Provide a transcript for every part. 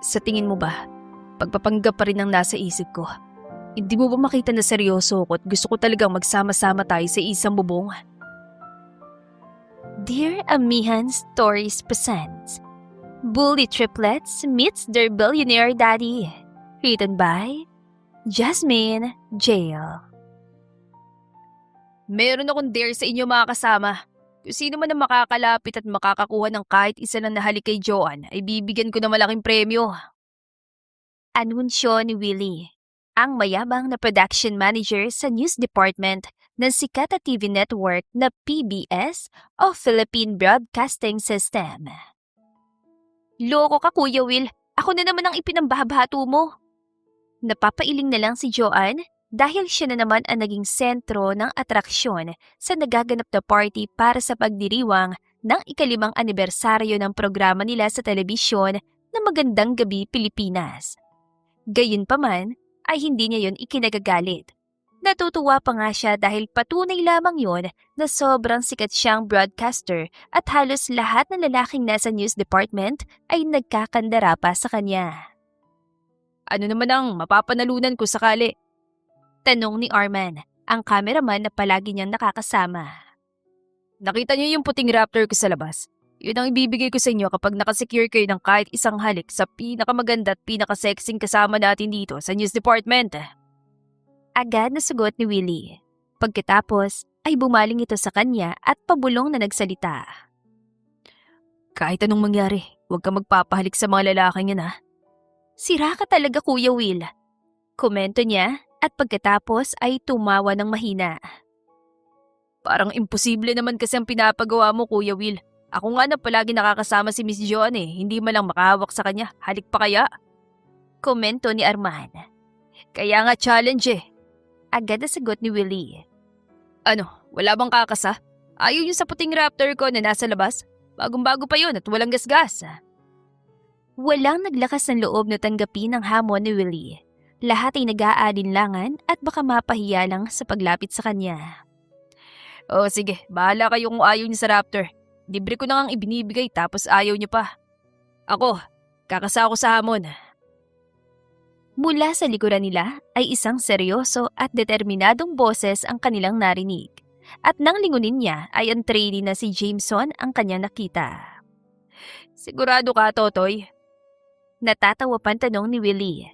Sa tingin mo ba, pagpapanggap pa rin ang nasa isip ko? Hindi mo ba makita na seryoso ako at gusto ko talagang magsama-sama tayo sa isang bubong? Dear Amihan Stories presents Bully Triplets Meets Their Billionaire Daddy. Written by Jasmine Jail. Meron akong dare sa inyo mga kasama. Kung sino man ang makakalapit at makakakuha ng kahit isa na nahalik kay Joanne ay bibigyan ko ng malaking premyo. Anunsyo ni Willie, ang mayabang na production manager sa news department ng sikat na TV network na PBS o Philippine Broadcasting System. Loko ka, Kuya Will. Ako na naman ang ipinambahabato mo. Napapailing na lang si Joanne dahil siya na naman ang naging sentro ng atraksyon sa nagaganap na party para sa pagdiriwang ng ika-5 anibersaryo ng programa nila sa telebisyon na Magandang Gabi Pilipinas. Gayunpaman ay hindi niya yon ikinagagalit. Natutuwa pa nga siya dahil patunay lamang yon na sobrang sikat siyang broadcaster at halos lahat ng lalaking nasa news department ay nagkakandara pa sa kanya. Ano naman ang mapapanalunan ko sakali? Tanong ni Arman, ang cameraman na palagi niyang nakakasama. Nakita niyo yung puting Raptor ko sa labas? Yun ang ibibigay ko sa inyo kapag nakasecure kayo ng kahit isang halik sa pinakamaganda at pinakasexing kasama natin dito sa news department. Agad na sugot ni Willie. Pagkatapos ay bumaling ito sa kanya at pabulong na nagsalita. Kahit anong mangyari, huwag ka magpapahalik sa mga lalaking yan ha. Sira ka talaga, Kuya Will. Komento niya at pagkatapos ay tumawa ng mahina. Parang imposible naman kasi ang pinapagawa mo, Kuya Will. Ako nga na palagi nakakasama si Miss Joanne hindi man lang makahawak sa kanya. Halik pa kaya? Komento ni Arman. Kaya nga challenge Agad na sagot ni Willie. Ano, wala bang kakasa? Ayaw yung sa puting Raptor ko na nasa labas? Bagong-bago pa yun at walang gasgas. Walang naglakas ng loob na tanggapin ang hamon ni Willie. Lahat ay nag-aalinlangan at baka mapahiya lang sa paglapit sa kanya. O sige, bahala kayo kung ayaw niyo sa Raptor. Libre ko na ngang ibinibigay tapos ayaw niyo pa. Ako, kakasa ako sa hamon. Mula sa likuran nila ay isang seryoso at determinadong boses ang kanilang narinig. At nang lingunin niya ay ang trainee na si Jameson ang kanyang nakita. Sigurado ka, Totoy? Natatawa pang tanong ni Willie.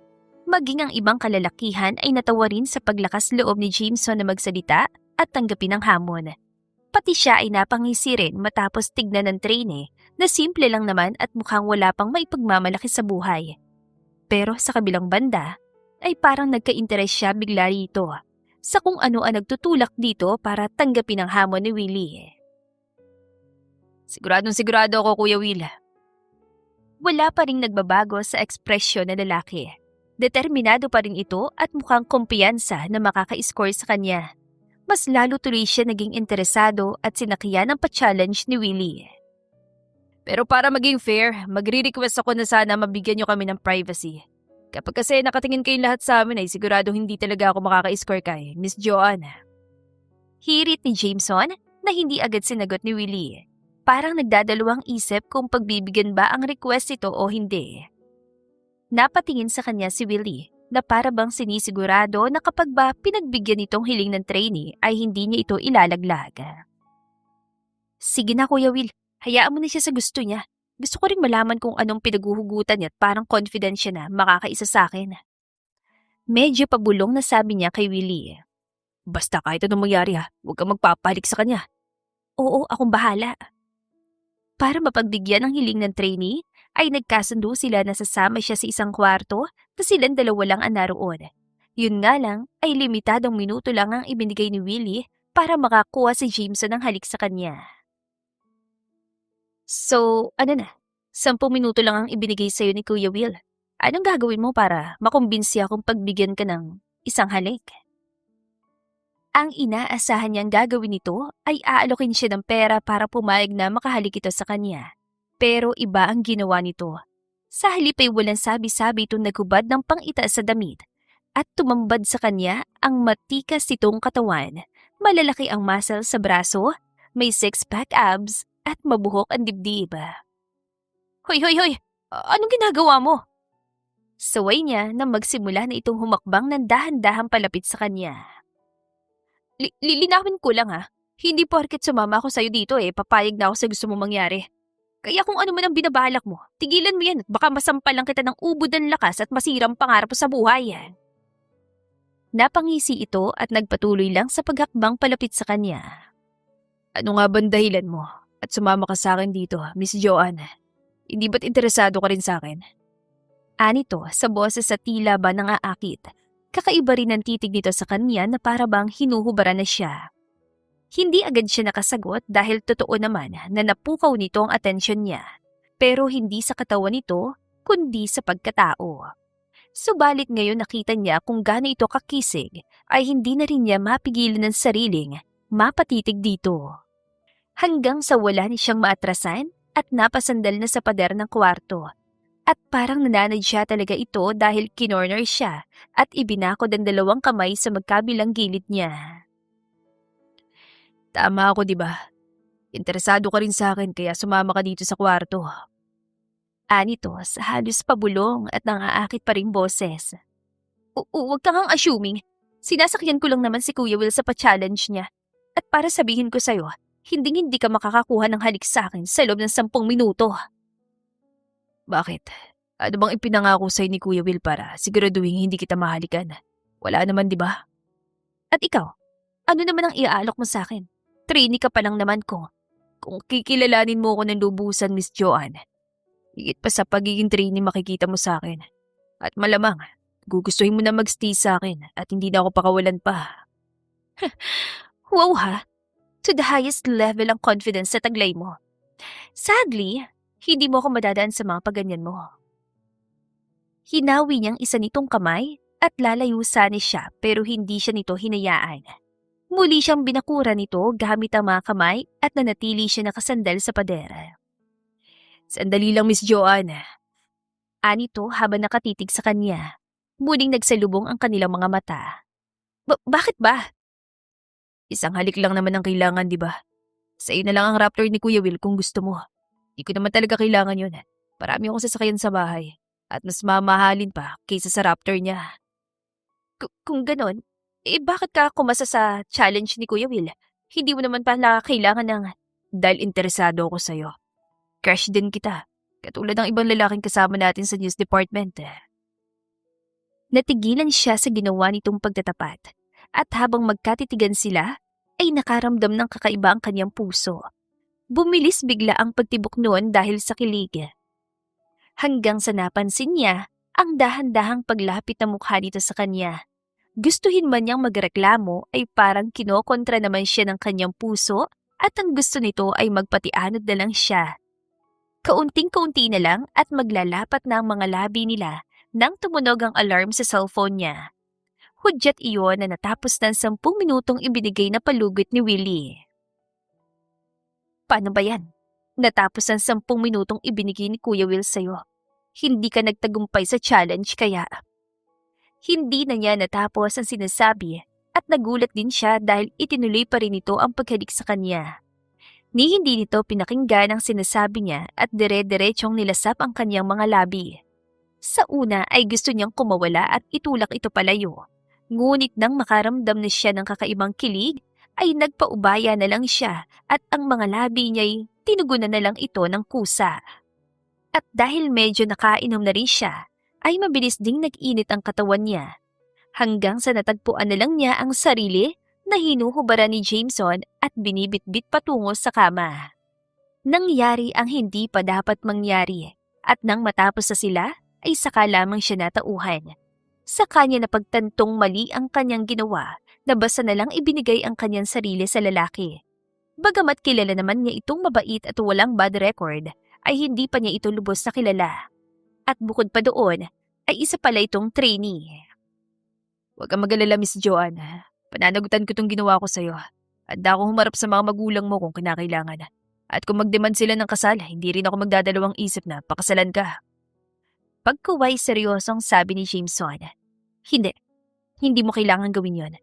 Maging ang ibang kalalakihan ay natawa rin sa paglakas loob ni Jameson na magsalita at tanggapin ang hamon. Pati siya ay napangisi rin matapos tignan ng trainee na simple lang naman at mukhang wala pang maipagmamalaki sa buhay. Pero sa kabilang banda ay parang nagka-interes siya bigla rito sa kung ano ang nagtutulak dito para tanggapin ang hamon ni Willie. Sigurado ako, Kuya Will. Wala pa ring nagbabago sa ekspresyon ng lalaki. Determinado pa rin ito at mukhang kumpiyansa na makaka-score sa kanya. Mas lalo tuloy siya naging interesado at sinakyan ng pa-challenge ni Willie. Pero para maging fair, magre-request ako na sana mabigyan niyo kami ng privacy. Kapag kasi nakatingin kayong lahat sa amin ay sigurado hindi talaga ako makaka-score kay Miss Joanne. Hirit ni Jameson na hindi agad sinagot ni Willie. Parang nagdadalawang isip kung pagbibigyan ba ang request ito o hindi. Napatingin sa kanya si Willie na para bang sinisigurado na kapag ba pinagbigyan itong hiling ng trainee ay hindi niya ito ilalaglag. Sige na, Kuya Will. Hayaan mo na siya sa gusto niya. Gusto ko rin malaman kung anong pinaguhugutan niya at parang confident siya na makakaisa sa akin. Medyo pabulong na sabi niya kay Willie. Basta kahit anong mangyari huwag kang magpapahalik sa kanya. Oo, akong bahala. Para mapagbigyan ng hiling ng trainee, ay nagkasundo sila na sasama siya sa isang kwarto na silang dalawa lang ang naroon. Yun nga lang ay limitadong minuto lang ang ibinigay ni Willie para makakuha si Jameson ng halik sa kanya. So, ano na? 10 minuto lang ang ibinigay sa'yo ni Kuya Will. Anong gagawin mo para makumbinsi akong pagbigyan ka ng isang halik? Ang inaasahan niyang gagawin nito ay aalokin siya ng pera para pumayag na makahalik ito sa kanya. Pero iba ang ginawa nito. Sa halip ay walang sabi-sabi itong naghubad ng pang-itaas sa damit at tumambad sa kanya ang matikas nitong katawan. Malalaki ang muscle sa braso, may 6-pack abs at mabuhok ang dibdib. Hoy! Anong ginagawa mo? Saway niya na magsimula na itong humakbang ng dahan-dahang palapit sa kanya. Lilinawin ko lang hindi porket sumama ako sa'yo dito papayag na ako sa gusto mong mangyari. Kaya kung ano man ang binabalak mo, tigilan mo yan at baka masampal lang kita ng ubod ng lakas at masirang pangarap mo sa buhay. Napangisi ito at nagpatuloy lang sa paghakbang palapit sa kanya. Ano nga bang dahilan mo at sumama ka sa akin dito, Miss Joanne? Hindi ba't interesado ka rin sa akin? Anito sa boses sa tila ba nangaakit. Kakaiba rin ang titig nito sa kanya na para bang hinuhubaran na siya. Hindi agad siya nakasagot dahil totoo naman na napukaw nito ang atensyon niya. Pero hindi sa katawan nito, kundi sa pagkatao. Subalit ngayon nakita niya kung gaano ito kakisig ay hindi na rin niya mapigilan ng sariling mapatitig dito. Hanggang sa wala ni siyang maatrasan at napasandal na sa pader ng kwarto. At parang nananadya talaga ito dahil kinorner siya at ibinakod ang dalawang kamay sa magkabilang gilid niya. Tama ako, di ba? Interesado ka rin sa akin kaya sumama ka dito sa kwarto. Anito sa halos pabulong at nangaakit pa ring boses. Huwag kang assuming. Sinasakyan ko lang naman si Kuya Will sa pa-challenge niya. At para sabihin ko sa'yo, hindi ka makakakuha ng halik sa akin sa loob ng 10 minuto. Bakit? Ano bang ipinangako sa'yo ni Kuya Will para siguraduhin hindi kita mahalikan? Wala naman, di ba? At ikaw, ano naman ang iaalok mo sa akin? Trainee ka pa lang naman ko. Kung kikilalanin mo ako ng lubusan, Miss Joanne, higit pa sa pagiging trainee makikita mo sa akin. At malamang, gugustuhin mo na mag-stay sa akin at hindi na ako pakawalan pa. Wow ha! To the highest level ang confidence sa taglay mo. Sadly, hindi mo ako madadaan sa mga paganyan mo. Hinawi niyang isa nitong kamay at lalayo sana siya pero hindi siya nito hinayaan. Muli siyang binakura nito gamit ang mga kamay at nanatili siya nakasandal sa pader. Sandali lang, Miss Joanne. Anito habang nakatitig sa kanya. Muling nagsalubong ang kanilang mga mata. Bakit ba? Isang halik lang naman ang kailangan, di ba? Sa'yo na lang ang Raptor ni Kuya Will kung gusto mo. Di ko naman talaga kailangan yun. Parami akong sasakyan sa bahay. At mas mamahalin pa kaysa sa Raptor niya. Kung ganon, bakit ka kumasa sa challenge ni Kuya Will? Hindi mo naman pala kailangan ng... Dahil interesado ako sa'yo. Crush din kita. Katulad ng ibang lalaking kasama natin sa news department. Natigilan siya sa ginawa nitong pagtatapat. At habang magkatitigan sila, ay nakaramdam ng kakaiba ang kanyang puso. Bumilis bigla ang pagtibok noon dahil sa kilig. Hanggang sa napansin niya ang dahan-dahang paglapit ng mukha nito sa kanya. Gustuhin man niyang magreklamo ay parang kinokontra naman siya ng kanyang puso at ang gusto nito ay magpatianod na lang siya. Kaunting-kaunti na lang at maglalapat na ang mga labi nila nang tumunog ang alarm sa cellphone niya. Hudyat iyon na natapos ng 10 minutong ibinigay na palugit ni Willie. Paano ba yan? Natapos ang 10 minutong ibinigay ni Kuya Will sa'yo. Hindi ka nagtagumpay sa challenge kaya. Hindi na niya natapos ang sinasabi at nagulat din siya dahil itinuloy pa rin ito ang paghalik sa kanya. Ni hindi nito pinakinggan ang sinasabi niya at dire-diretsong nilasap ang kanyang mga labi. Sa una ay gusto niyang kumawala at itulak ito palayo. Ngunit nang makaramdam na siya ng kakaibang kilig, ay nagpaubaya na lang siya at ang mga labi niya'y tinugunan na lang ito ng kusa. At dahil medyo nakainom na rin siya, ay mabilis ding nag-init ang katawan niya. Hanggang sa natagpuan na lang niya ang sarili na hinuhubaran ni Jameson at binibitbit patungo sa kama. Nangyari ang hindi pa dapat mangyari at nang matapos na sila ay saka lamang siya natauhan. Sa kanya napagtantong mali ang kanyang ginawa na basta na lang ibinigay ang kanyang sarili sa lalaki. Bagamat kilala naman niya itong mabait at walang bad record, ay hindi pa niya ito lubos na kilala. At bukod pa doon, ay isa pala itong trainee. Huwag kang mag-alala, Miss Joanne. Pananagutan ko itong ginawa ko sa'yo. Handa akong humarap sa mga magulang mo kung kinakailangan. At kung mag-demand sila ng kasal, hindi rin ako magdadalawang isip na pakasalan ka. Pagkuway seryosong sabi ni Jameson. Hindi mo kailangan gawin yon.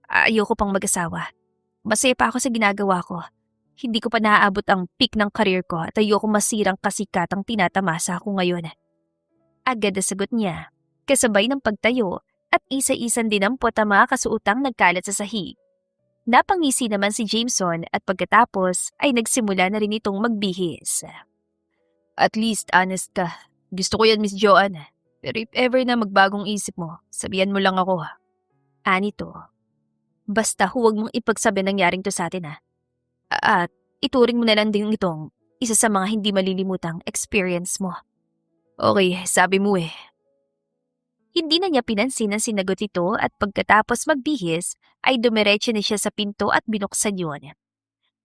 Ayoko pang mag-asawa. Masaya pa ako sa ginagawa ko. Hindi ko pa naaabot ang peak ng career ko at ayoko masirang kasikatang tinatamasa ako ngayon. Agad na sagot niya. kasabay ng pagtayo at isa-isang dinampot ang mga kasuotang nagkalat sa sahig. Napangisi naman si Jameson at pagkatapos ay nagsimula na rin itong magbihis. At least honest ka. Gusto ko yan, Miss Joanne. Pero if ever na magbagong isip mo, sabihan mo lang ako. Anito. Basta huwag mong ipagsabi nangyaring to sa atin At ituring mo na lang din itong isa sa mga hindi malilimutang experience mo. Okay, sabi mo Hindi na niya pinansin ang sinagot ito at pagkatapos magbihis ay dumiretso na siya sa pinto at binuksan yun.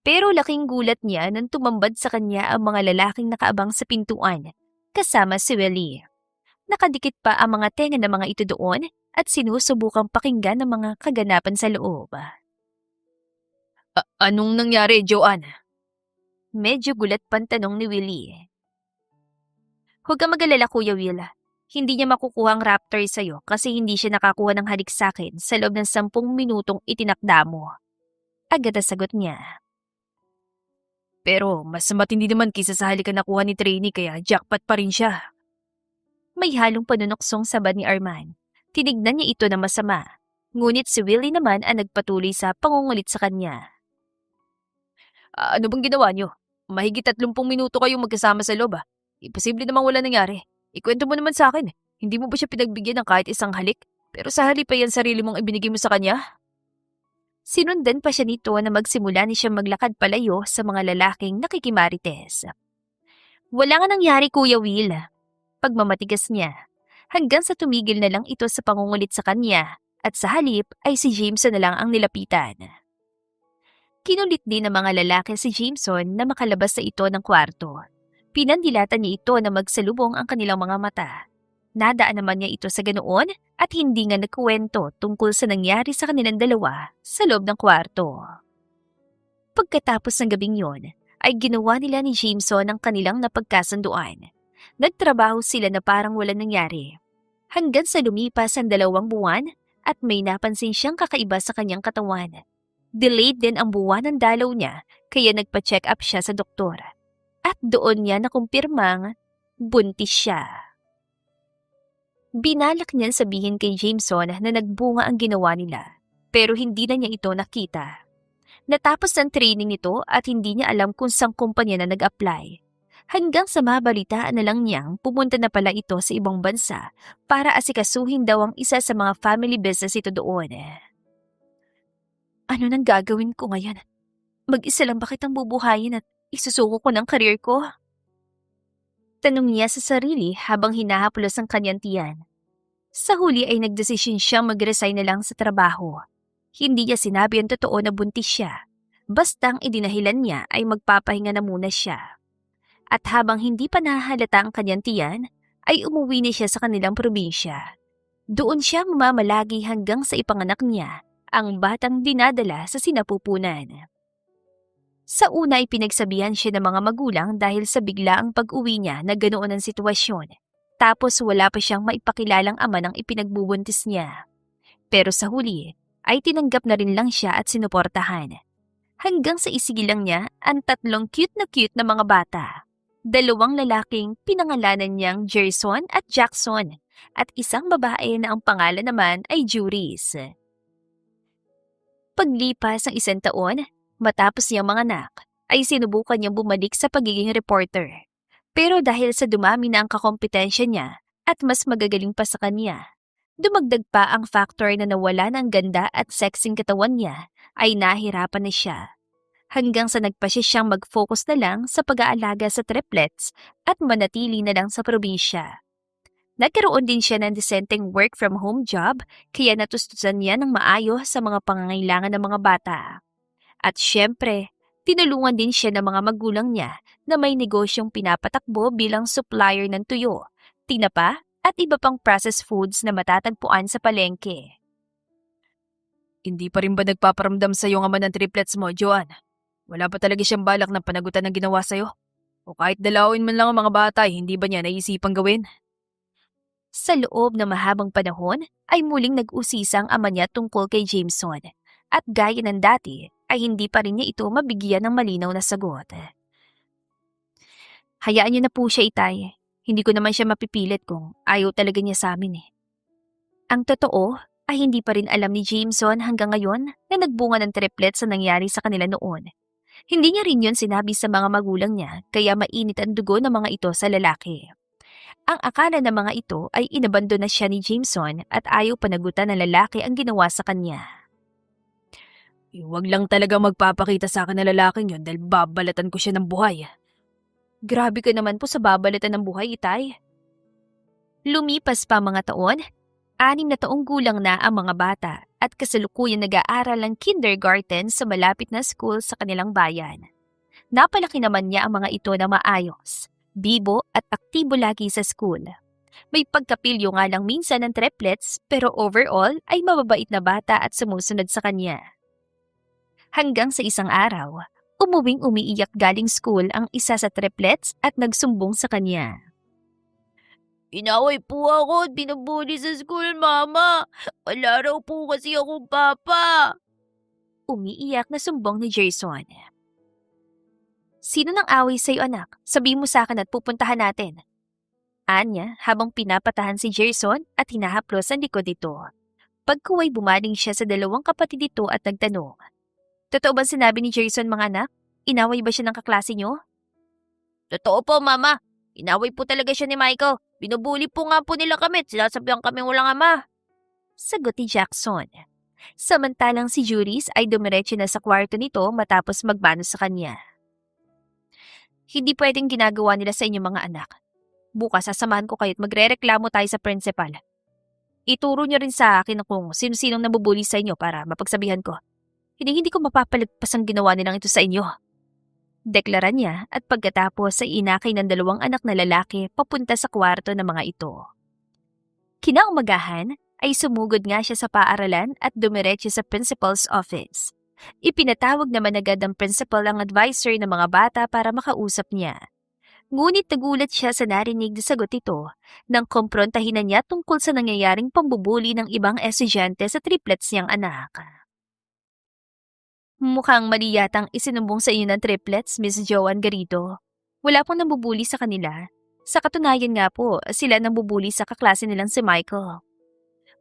Pero laking gulat niya nang tumambad sa kanya ang mga lalaking nakaabang sa pintuan, kasama si Willie. Nakadikit pa ang mga tenga ng mga ito doon at sinusubukang pakinggan ang mga kaganapan sa loob. Anong nangyari, Joanne? Medyo gulat pang tanong ni Willie. Huwag kang mag-alala, Kuya Will. Hindi niya makukuha ang raptor sa'yo kasi hindi siya nakakuha ng halik sa akin sa loob ng 10 minutong itinakda mo. Agad ang sagot niya. Pero mas matindi naman kaysa sa halikan nakuha ni Trini kaya jackpot pa rin siya. May halong panunuksong sabad ni Arman. Tinignan niya ito na masama. Ngunit si Willie naman ang nagpatuloy sa pangungulit sa kanya. Ano bang ginawa niyo? Mahigit 30 minuto kayong magkasama sa loob Imposible namang wala nangyari. Ikwento mo naman sa akin. Hindi mo ba siya pinagbigyan ng kahit isang halik? Pero sa halip pa yan sarili mong ibinigay mo sa kanya? Sinundan pa siya nito na magsimula ni siya maglakad palayo sa mga lalaking nakikimarites. Wala nga nangyari, Kuya Will. Pagmamatigas niya. Hanggang sa tumigil na lang ito sa pangungulit sa kanya at sa halip ay si Jameson na lang ang nilapitan. Kinulit din ng mga lalaki si Jameson na makalabas sa ito ng kwarto. Pinandilatan niya ito na magsalubong ang kanilang mga mata. Nadaan naman niya ito sa ganoon at hindi nga nagkuwento tungkol sa nangyari sa kanilang dalawa sa loob ng kwarto. Pagkatapos ng gabing yon, ay ginawa nila ni Jameson ang kanilang napagkasunduan. Nagtrabaho sila na parang walang nangyari. Hanggang sa lumipas ang 2 buwan at may napansin siyang kakaiba sa kanyang katawan. Delayed din ang buwan ng dalaw niya kaya nagpa-check up siya sa doktor. At doon niya nakumpirmang buntis siya. Binalak niyan sabihin kay Jameson na nagbunga ang ginawa nila, pero hindi na niya ito nakita. Natapos ang training nito at hindi niya alam kung saang kumpanya na nag-apply. Hanggang sa mabalitaan na lang niyang pumunta na pala ito sa ibang bansa para asikasuhin daw ang isa sa mga family business ito doon. Ano nang gagawin ko ngayon? Mag-isa lang ba kitang bubuhayin at isusuko ko ng career ko? Tanong niya sa sarili habang hinahaplos ang kanyang tiyan. Sa huli ay nagdesisyon siyang mag-resign na lang sa trabaho. Hindi niya sinabi ang totoo na buntis siya. Basta ang idinahilan niya ay magpapahinga na muna siya. At habang hindi pa nahahalata ang kanyang tiyan, ay umuwi na siya sa kanilang probinsya. Doon siya mamamalagi hanggang sa ipanganak niya ang batang dinadala sa sinapupunan. Sa una ay pinagsabihan siya ng mga magulang dahil sa biglaang pag-uwi niya na ganoon ang sitwasyon. Tapos wala pa siyang maipakilalang ama ng ipinagbubuntis niya. Pero sa huli ay tinanggap na rin lang siya at sinuportahan. Hanggang sa isigilang niya ang 3 cute na mga bata. 2 lalaking pinangalanan niyang Gerson at Jackson at isang babae na ang pangalan naman ay Juris. Paglipas ng 1 taon, matapos niyang manganak, ay sinubukan niyang bumalik sa pagiging reporter. Pero dahil sa dumami na ang kakompetensya niya at mas magagaling pa sa kanya, dumagdag pa ang factor na nawala ng ganda at sexing katawan niya ay nahirapan na siya. Hanggang sa nagpasya siyang mag-focus na lang sa pag-aalaga sa triplets at manatili na lang sa probinsya. Nagkaroon din siya ng disenteng work-from-home job kaya natustusan niya ng maayos sa mga pangangailangan ng mga bata. At syempre, tinulungan din siya ng mga magulang niya na may negosyong pinapatakbo bilang supplier ng tuyo, tinapa at iba pang processed foods na matatagpuan sa palengke. Hindi pa rin ba nagpaparamdam sa iyo ang ama ng triplets mo, Joanne? Wala pa talaga siyang balak na panagutan ng ginawa sa'yo? O kahit dalawin man lang ang mga bata, hindi ba niya naisipang gawin? Sa loob ng mahabang panahon ay muling nag-usisa ang ama niya tungkol kay Jameson at gaya ng dati ay hindi pa rin niya ito mabigyan ng malinaw na sagot. Hayaan niyo na po siya, Itay. Hindi ko naman siya mapipilit kung ayaw talaga niya sa amin Ang totoo ay hindi pa rin alam ni Jameson hanggang ngayon na nagbunga ng triplets sa nangyari sa kanila noon. Hindi niya rin yun sinabi sa mga magulang niya kaya mainit ang dugo ng mga ito sa lalaki. Ang akala ng mga ito ay inabando na siya ni Jameson at ayaw panagutan ng lalaki ang ginawa sa kanya. Huwag lang talaga magpapakita sa akin na lalaking yun dahil babalatan ko siya ng buhay. Grabe ka naman po sa babalatan ng buhay, Itay. Lumipas pa mga taon, 6 na taong gulang na ang mga bata at kasalukuyan nag-aaral ng kindergarten sa malapit na school sa kanilang bayan. Napalaki naman niya ang mga ito na maayos, bibo at aktibo lagi sa school. May pagkapilyo nga lang minsan ng triplets pero overall ay mababait na bata at sumusunod sa kanya. Hanggang sa isang araw, umuwing umiiyak galing school ang isa sa triplets at nagsumbong sa kanya. Inaway po ako at binubuli sa school, Mama. Wala raw po kasi akong papa. Umiiyak na sumbong ni Jason. Sino nang away sa'yo, anak? Sabihin mo sa akin at pupuntahan natin. Anya habang pinapatahan si Jason at hinahaplos ang likod nito. Pagkuway bumaling siya sa 2 kapatid nito at nagtanong. Totoo ba sinabi ni Jason, mga anak? Inaway ba siya ng kaklase niyo? Totoo po, Mama. Inaway po talaga siya ni Michael. Binubuli po nga po nila kami at sinasabihan kami walang ama. Sagot ni Jackson. Samantalang si Juris ay dumiretso na sa kwarto nito matapos magmano sa kanya. Hindi pwedeng ginagawa nila sa inyong mga anak. Bukas sasamahan ko kayo at magrereklamo tayo sa principal. Ituro niyo rin sa akin kung sino-sinong nabubuli sa inyo para mapagsabihan ko. Hindi ko mapapalagpas ang ginawa nilang ito sa inyo. Deklara niya at pagkatapos ay inakay ng 2 anak na lalaki papunta sa kwarto ng mga ito. Kinaumagahan ay sumugod nga siya sa paaralan at dumiretso sa principal's office. Ipinatawag naman agad ng principal ang advisor ng mga bata para makausap niya. Ngunit nagulat siya sa narinig na sagot ito nang kumprontahin na niya tungkol sa nangyayaring pambubuli ng ibang estudyante sa triplets niyang anak. Mukhang mali yatang isinumbong sa inyo ng triplets, Miss Joanne Garrido. Wala pong nambubuli sa kanila. Sa katunayan nga po, sila nambubuli sa kaklase nilang si Michael.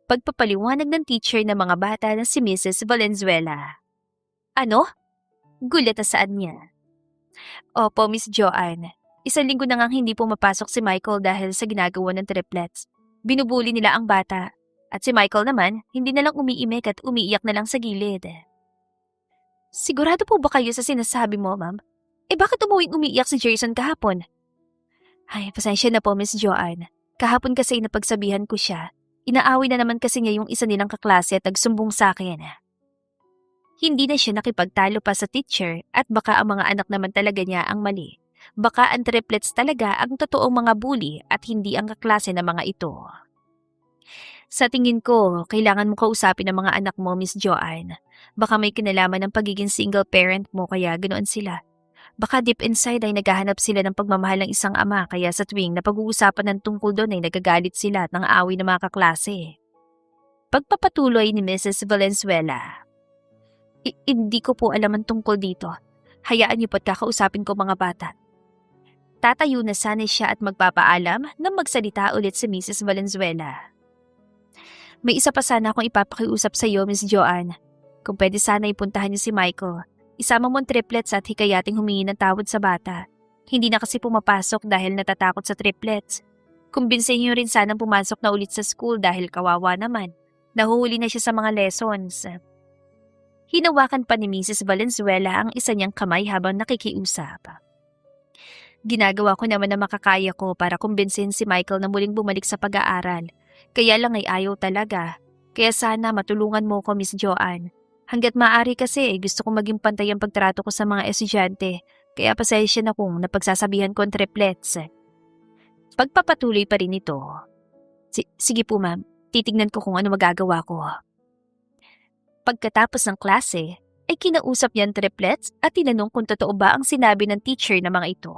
Pagpapaliwanag ng teacher ng mga bata na si Mrs. Valenzuela. Ano? Gulat na saan niya. Opo, Miss Joanne. 1 linggo na ngang hindi pumapasok si Michael dahil sa ginagawa ng triplets. Binubuli nila ang bata. At si Michael naman, hindi na lang umiimik at umiiyak na lang sa gilid. Sigurado po ba kayo sa sinasabi mo, ma'am? Bakit umuwing umiiyak si Jason kahapon? Ay, pasensya na po, Miss Joanne. Kahapon kasi napagsabihan ko siya. Inaaway na naman kasi niya yung isa nilang kaklase at nagsumbong sa akin. Hindi na siya nakipagtalo pa sa teacher at baka ang mga anak naman talaga niya ang mali. Baka ang triplets talaga ang totoong mga bully at hindi ang kaklase ng mga ito. Sa tingin ko, kailangan mo kausapin ang mga anak mo, Miss Joanne. Baka may kinalaman ng pagiging single parent mo kaya ganoon sila. Baka deep inside ay naghahanap sila ng pagmamahal ng isang ama kaya sa tuwing napag-uusapan ng tungkol doon ay nagagalit sila at nang-aaway ng mga kaklase. Pagpapatuloy ni Mrs. Valenzuela. Hindi ko po alam ang tungkol dito. Hayaan niyo po't kakausapin ko mga bata. Tatayo na sana siya at magpapaalam nang magsalita ulit si Mrs. Valenzuela. May isa pa sana akong ipapakiusap sa iyo, Miss Joanne. Kung pwede sana ipuntahan niyo si Michael. Isama mo ang triplets at hikayating humingi ng tawad sa bata. Hindi na kasi pumapasok dahil natatakot sa triplets. Kumbinsin niyo rin sanang pumasok na ulit sa school dahil kawawa naman. Nahuhuli na siya sa mga lessons. Hinawakan pa ni Mrs. Valenzuela ang isa niyang kamay habang nakikiusap. Ginagawa ko naman na makakaya ko para kumbinsin si Michael na muling bumalik sa pag-aaral. Kaya lang ay ayaw talaga. Kaya sana matulungan mo ko, Miss Joanne. Hanggat maaari kasi gusto kong maging pantay ang pagtrato ko sa mga estudyante. Kaya pasensya na kung napagsasabihan ko ang triplets. Pagpapatuloy pa rin ito. Sige po ma'am, titignan ko kung ano magagawa ko. Pagkatapos ng klase, ay kinausap niya ang triplets at tinanong kung totoo ba ang sinabi ng teacher na mga ito.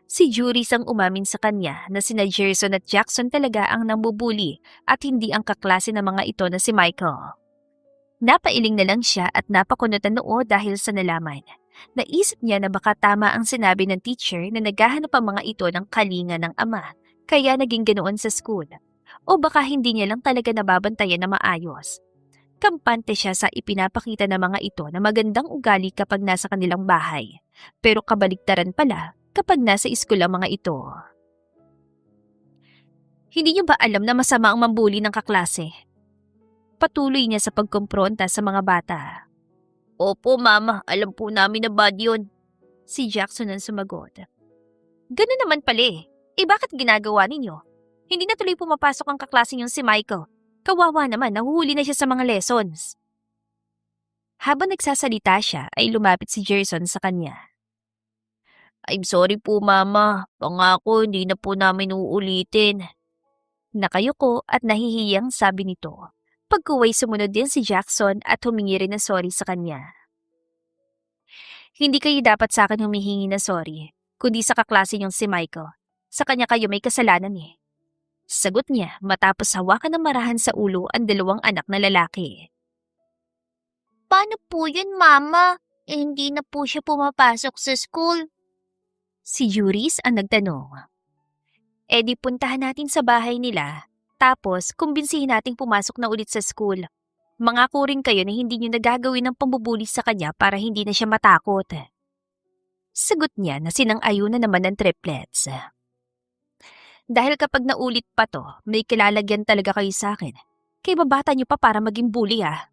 Si Juris ang umamin sa kanya na sina Gerson at Jackson talaga ang nambubuli at hindi ang kaklase ng mga ito na si Michael. Napailing na lang siya at napakunot ang noo dahil sa nalaman. Naisip niya na baka tama ang sinabi ng teacher na naghahanap ang mga ito ng kalinga ng ama, kaya naging ganoon sa school. O baka hindi niya lang talaga nababantayan na maayos. Kampante siya sa ipinapakita ng mga ito na magandang ugali kapag nasa kanilang bahay. Pero kabaliktaran pala kapag nasa school ang mga ito. Hindi niyo ba alam na masama ang mambuli ng kaklase? Patuloy niya sa pagkumpronta sa mga bata. Opo, Mama. Alam po namin na bad yun. Si Jackson ang sumagot. Ganun naman pala eh. Bakit ginagawa ninyo? Hindi na tuloy pumapasok ang kaklase niyong si Michael. Kawawa naman, nahuhuli na siya sa mga lessons. Habang nagsasalita siya, ay lumapit si Gerson sa kanya. I'm sorry po, Mama. Pangako, hindi na po namin uulitin. Nakayuko at nahihiyang sabi nito. Pagkuway sumunod din si Jackson at humingi rin ng sorry sa kanya. Hindi kayo dapat sa akin humihingi ng sorry, kundi sa kaklase niyong si Michael. Sa kanya kayo may kasalanan eh. Sagot niya matapos hawakan ng marahan sa ulo ang dalawang anak na lalaki. Paano po yun, Mama? Hindi na po siya pumapasok sa school. Si Juris ang nagtanong. Di puntahan natin sa bahay nila, tapos kumbinsihin nating pumasok na ulit sa school. Mangako rin kayo na hindi niyo nagagawin ng pambubuli sa kanya para hindi na siya matakot. Sagot niya na sinang-ayon na naman ng triplets. Dahil kapag naulit pa to, may kilalagyan talaga kayo sa akin. Kaya babata niyo pa para maging bully ah.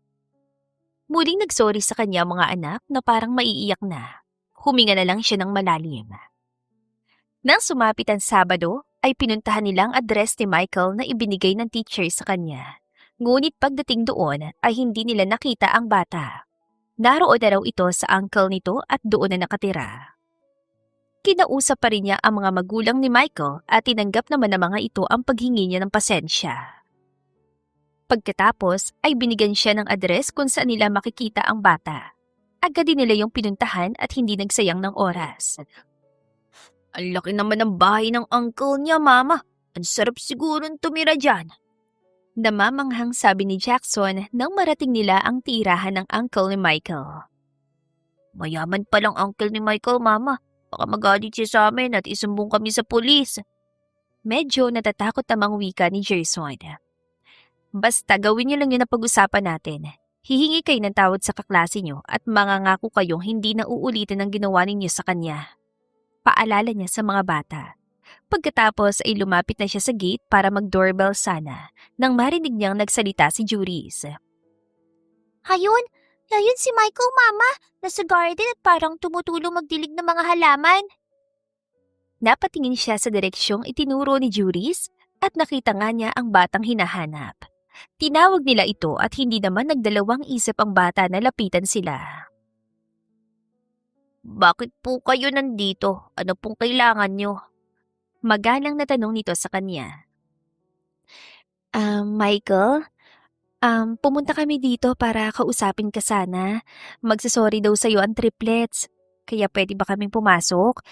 Muling nagsorry sa kanya mga anak na parang maiiyak na. Huminga na lang siya ng malalim. Nang sumapit ang Sabado, ay pinuntahan nilang address ni Michael na ibinigay ng teacher sa kanya. Ngunit pagdating doon ay hindi nila nakita ang bata. Naroon na raw ito sa uncle nito at doon na nakatira. Kinausap pa rin niya ang mga magulang ni Michael at tinanggap naman ng mga ito ang paghingi niya ng pasensya. Pagkatapos ay binigyan siya ng address kung saan nila makikita ang bata. Agad din nila yung pinuntahan at hindi nagsayang ng oras. Ang laki naman ng bahay ng uncle niya, Mama. Ang sarap sigurong tumira dyan. Namamanghang sabi ni Jackson nang marating nila ang tirahan ng uncle ni Michael. Mayaman palang uncle ni Michael, Mama. Baka magalit siya sa amin at isumbong kami sa pulis. Medyo natatakot namang wika ni Gerson. Basta gawin niyo lang yun na pag-usapan natin. Hihingi kayo ng tawad sa kaklase niyo at mangangako kayong hindi na uulitin ang ginawa ninyo sa kanya. Paalala niya sa mga bata. Pagkatapos ay lumapit na siya sa gate para mag-doorbell sana nang marinig niyang nagsalita si Juris. Hayun si Michael, Mama. Nasa garden at parang tumutulong magdilig ng mga halaman. Napatingin siya sa direksyong itinuro ni Juris at nakita nga niya ang batang hinahanap. Tinawag nila ito at hindi naman nagdalawang isip ang bata na lapitan sila. Bakit po kayo nandito? Ano pong kailangan nyo? Magalang na tanong nito sa kanya. Michael, pumunta kami dito para kausapin ka sana. Magsasorry daw sa'yo ang triplets. Kaya pwede ba kaming pumasok?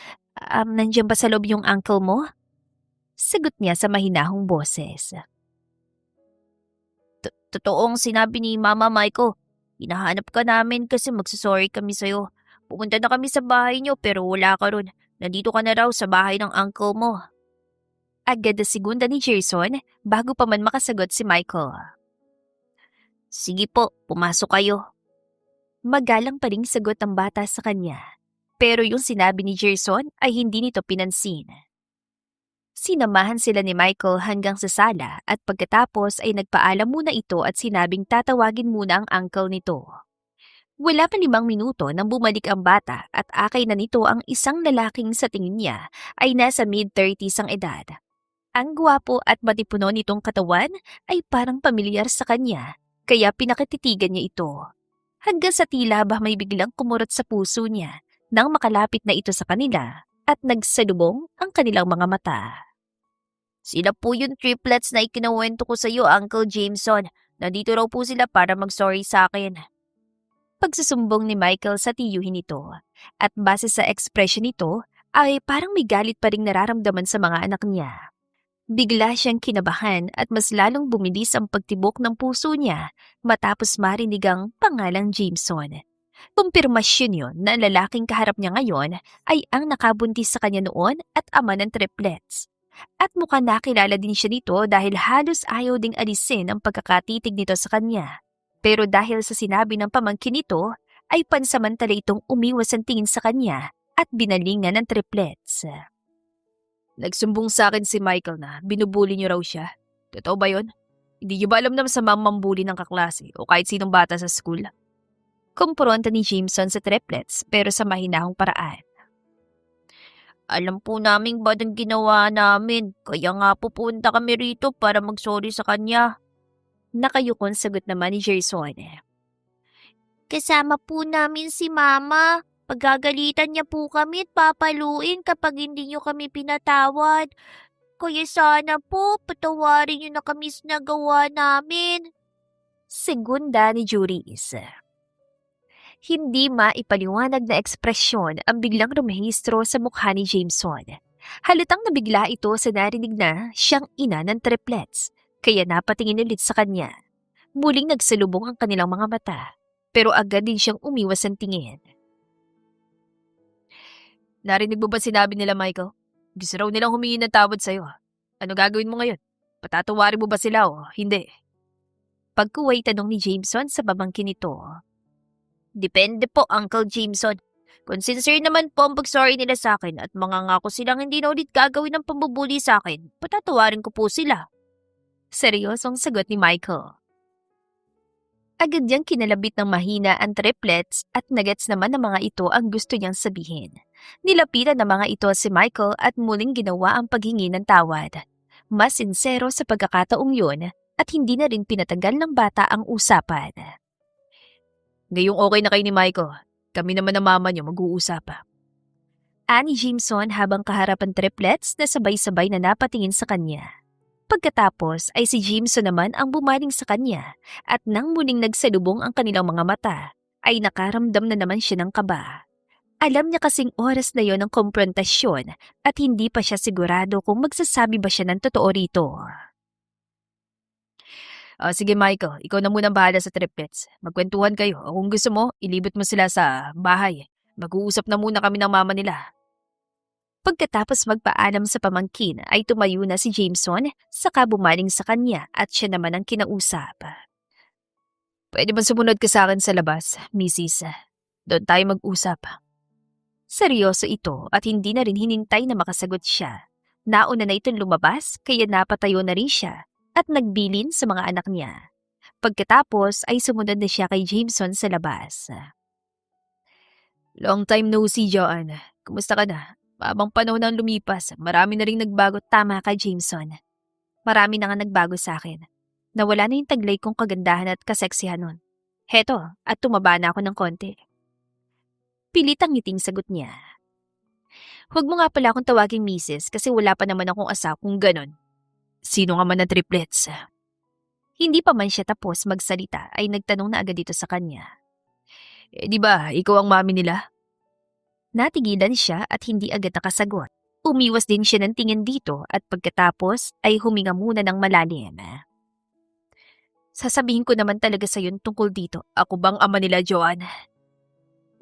Nandiyan ba sa loob yung uncle mo? Sagot niya sa mahinahong boses. Totoong sinabi ni Mama Michael. Hinahanap ka namin kasi magsasorry kami sa'yo. Pumunta na kami sa bahay niyo pero wala ka ron. Nandito ka na raw sa bahay ng uncle mo. Agad na segunda ni Gerson bago pa man makasagot si Michael. Sige po, pumasok kayo. Magalang pa ring sagot ang bata sa kanya. Pero yung sinabi ni Gerson ay hindi nito pinansin. Sinamahan sila ni Michael hanggang sa sala at pagkatapos ay nagpaalam muna ito at sinabing tatawagin muna ang uncle nito. Wala pa 5 minuto nang bumalik ang bata at akay na nito ang isang lalaking sa tingin niya ay nasa mid-30s ang edad. Ang gwapo at matipuno nitong katawan ay parang pamilyar sa kanya kaya pinakatitigan niya ito. Hanggang sa tila ba may biglang kumurot sa puso niya nang makalapit na ito sa kanila at nagsalubong ang kanilang mga mata. Sila po yung triplets na ikinuwento ko sa iyo, Uncle Jameson. Nandito raw po sila para mag-sorry sa akin. Pagsusumbong ni Michael sa tiyuhin nito at base sa ekspresyon nito ay parang may galit pa ring nararamdaman sa mga anak niya. Bigla siyang kinabahan at mas lalong bumilis ang pagtibok ng puso niya matapos marinig ang pangalang Jameson. Kumpirmasyon yun na ang lalaking kaharap niya ngayon ay ang nakabuntis sa kanya noon at ama ng triplets. At mukhang nakilala din siya nito dahil halos ayaw ding alisin ang pagkakatitig nito sa kanya. Pero dahil sa sinabi ng pamangkin nito, ay pansamantala itong umiwas ang tingin sa kanya at binalingan ng triplets. Nagsumbong sa akin si Michael na binubuli niyo raw siya. Totoo ba yun? Hindi niyo ba alam na masamang mambuli ng kaklase o kahit sinong bata sa school? Kumpronta ni Jameson sa triplets pero sa mahinahong paraan. Alam po namin ba ang ginawa namin, kaya nga pupunta kami rito para mag-sorry sa kanya. Nakayukon sagot naman ni Jason. Kasama po namin si Mama. Pagagalitan niya po kami at papaluin kapag hindi niyo kami pinatawad. Kaya sana po patawarin niyo na kami sa nagawa namin. Segunda ni Juris. Hindi maipaliwanag na ekspresyon ang biglang rumehistro sa mukha ni Jameson. Halatang nabigla ito sa narinig na siyang ina ng triplets, kaya napatingin ulit sa kanya. Muling nagsalubong ang kanilang mga mata, pero agad din siyang umiwas ang tingin. Narinig mo ba sinabi nila, Michael? Gusto raw nilang humingi ng tawad sa'yo. Ano gagawin mo ngayon? Patatawarin mo ba sila o hindi? Pagkuway tanong ni Jameson sa pamangkin nito. Depende po, Uncle Jameson. Kung sincere naman po ang pag-sorry nila sa akin at mangangako silang hindi na ulit gagawin ng pambubuli sa akin, patatawarin ko po sila. Seryosong sagot ni Michael. Agad niyang kinalabit ng mahina ang triplets at nagets naman ng mga ito ang gusto niyang sabihin. Nilapitan ng mga ito si Michael at muling ginawa ang paghingi ng tawad. Mas sincero sa pagkakataong yun at hindi na rin pinatagal ng bata ang usapan. Ngayong okay na kayo ni Michael, kami naman ng mama niyo mag-uusap. Ani Jameson habang kaharap ang triplets na sabay-sabay na napatingin sa kanya. Pagkatapos ay si Jameson naman ang bumaling sa kanya at nang muling nagsalubong ang kanilang mga mata, ay nakaramdam na naman siya ng kaba. Alam niya kasing oras na yon ng komprontasyon at hindi pa siya sigurado kung magsasabi ba siya ng totoo rito. Sige Michael, ikaw na muna bahala sa triplets. Magkwentuhan kayo o kung gusto mo, ilibot mo sila sa bahay. Mag-uusap na muna kami ng mama nila. Pagkatapos magpaalam sa pamangkin ay tumayo na si Jameson saka bumaling sa kanya at siya naman ang kinausap. Pwede ba sumunod ka sa akin sa labas, Mrs.? Doon tayo mag-usap. Seryoso ito at hindi na rin hinintay na makasagot siya. Nauna na itong lumabas kaya napatayo na rin siya at nagbilin sa mga anak niya. Pagkatapos ay sumunod na siya kay Jameson sa labas. Long time no see, Joanne. Kumusta ka na? Habang panahon ang lumipas, marami na rin nagbago. Tama ka, Jameson. Marami na nga nagbago sa akin. Nawala na yung taglay kong kagandahan at kaseksihan nun. Heto, at tumaba na ako ng konti. Pilitang ngiting sagot niya. Huwag mo nga pala akong tawaging misis kasi wala pa naman akong asawa kung ganon. Sino nga man ang triplets? Hindi pa man siya tapos magsalita ay nagtanong na agad dito sa kanya. Di ba, ikaw ang mami nila? Natigilan siya at hindi agad nakasagot. Umiwas din siya ng tingin dito at pagkatapos ay huminga muna ng malalim. Sasabihin ko naman talaga sa yun tungkol dito. Ako bang ama nila, Joanne?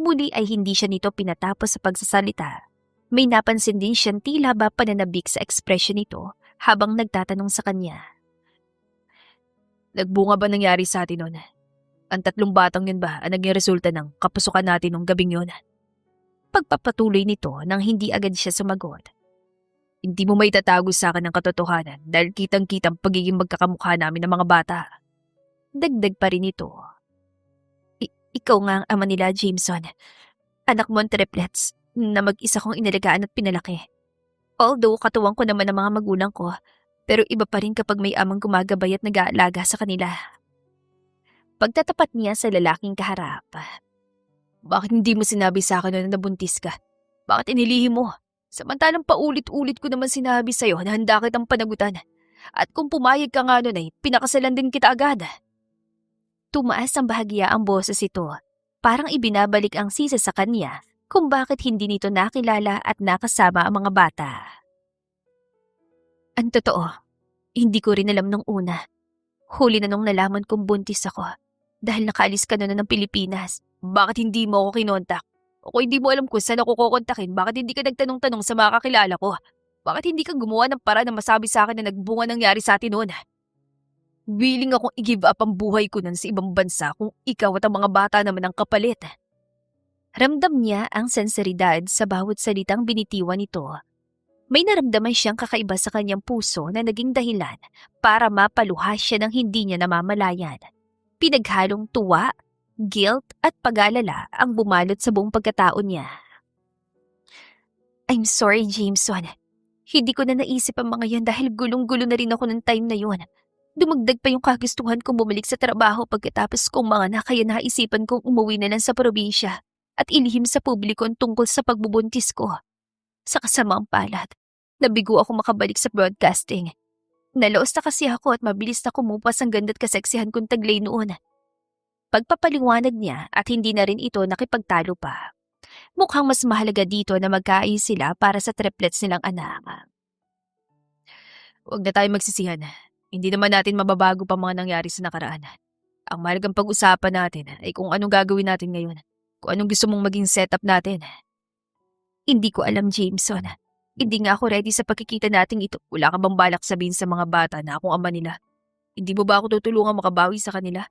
Muli ay hindi siya nito pinatapos sa pagsasalita. May napansin din siyang tila ba pananabik sa ekspresyon nito habang nagtatanong sa kanya. Nagbunga ba nangyari sa atin nun? Ang 3 batang yun ba ang naging resulta ng kapusukan natin nung gabing yun? Pagpapatuloy nito nang hindi agad siya sumagot. Hindi mo may tatago sa akin ang katotohanan dahil kitang-kitang pagiging magkakamukha namin ng mga bata. Dagdag pa rin ito. Ikaw nga ang ama nila, Jameson. Anak mo ang triplets na mag-isa kong inalagaan at pinalaki. Although katuwang ko naman ang mga magulang ko, pero iba pa rin kapag may amang gumagabay at nag-aalaga sa kanila. Pagtatapat niya sa lalaking kaharap. Bakit hindi mo sinabi sa akin na nabuntis ka? Bakit inilihim mo? Samantalang paulit-ulit ko naman sinabi sa'yo na handa kitang panagutan. At kung pumayag ka nga nun ay pinakasalan din kita agad. Tumaas ang bahagya ang boses ito. Parang ibinabalik ang sisa sa kanya kung bakit hindi nito nakilala at nakasama ang mga bata. Ang totoo, hindi ko rin alam nung una. Huli na nung nalaman kong buntis ako dahil nakaalis ka na ng Pilipinas. Bakit hindi mo ako kinontak? O kung hindi mo alam kung saan ako kukontakin, bakit hindi ka nagtanong-tanong sa mga kakilala ko? Bakit hindi ka gumawa ng paraan na masabi sa akin na nagbunga nangyari sa atin noon? Willing akong i-give up ang buhay ko nun sa ibang bansa kung ikaw at ang mga bata naman ang kapalit. Ramdam niya ang senseridad sa bawat salitang binitiwan nito. May naramdaman siyang kakaiba sa kanyang puso na naging dahilan para mapaluha siya ng hindi niya namamalayan. Pinaghalong tuwa, guilt at pag-alala ang bumalot sa buong pagkatao niya. I'm sorry, Jameson. Hindi ko na naisip ang mga yan dahil gulong-gulo na rin ako ng time na yun. Dumagdag pa yung kagustuhan kong bumalik sa trabaho pagkatapos kong mga kaya naisipan kong umuwi na lang sa probinsya at ilihim sa publiko ang tungkol sa pagbubuntis ko. Sa kasamaang palad, nabigo ako makabalik sa broadcasting. Nalaos na kasi ako at mabilis na kumupas ang ganda't kaseksihan kong taglay noon. Pagpapaliwanag niya at hindi na rin ito nakipagtalo pa. Mukhang mas mahalaga dito na magkaayos sila para sa triplets nilang anak. Huwag na tayo magsisihan. Hindi naman natin mababago pa mga nangyari sa nakaraan. Ang mahalagang pag-usapan natin ay kung anong gagawin natin ngayon. Kung anong gusto mong maging setup natin. Hindi ko alam, Jameson. Hindi nga ako ready sa pagkikita natin ito. Wala ka bang balak sabihin sa mga bata na akong ama nila? Hindi mo ba ako tutulungan makabawi sa kanila?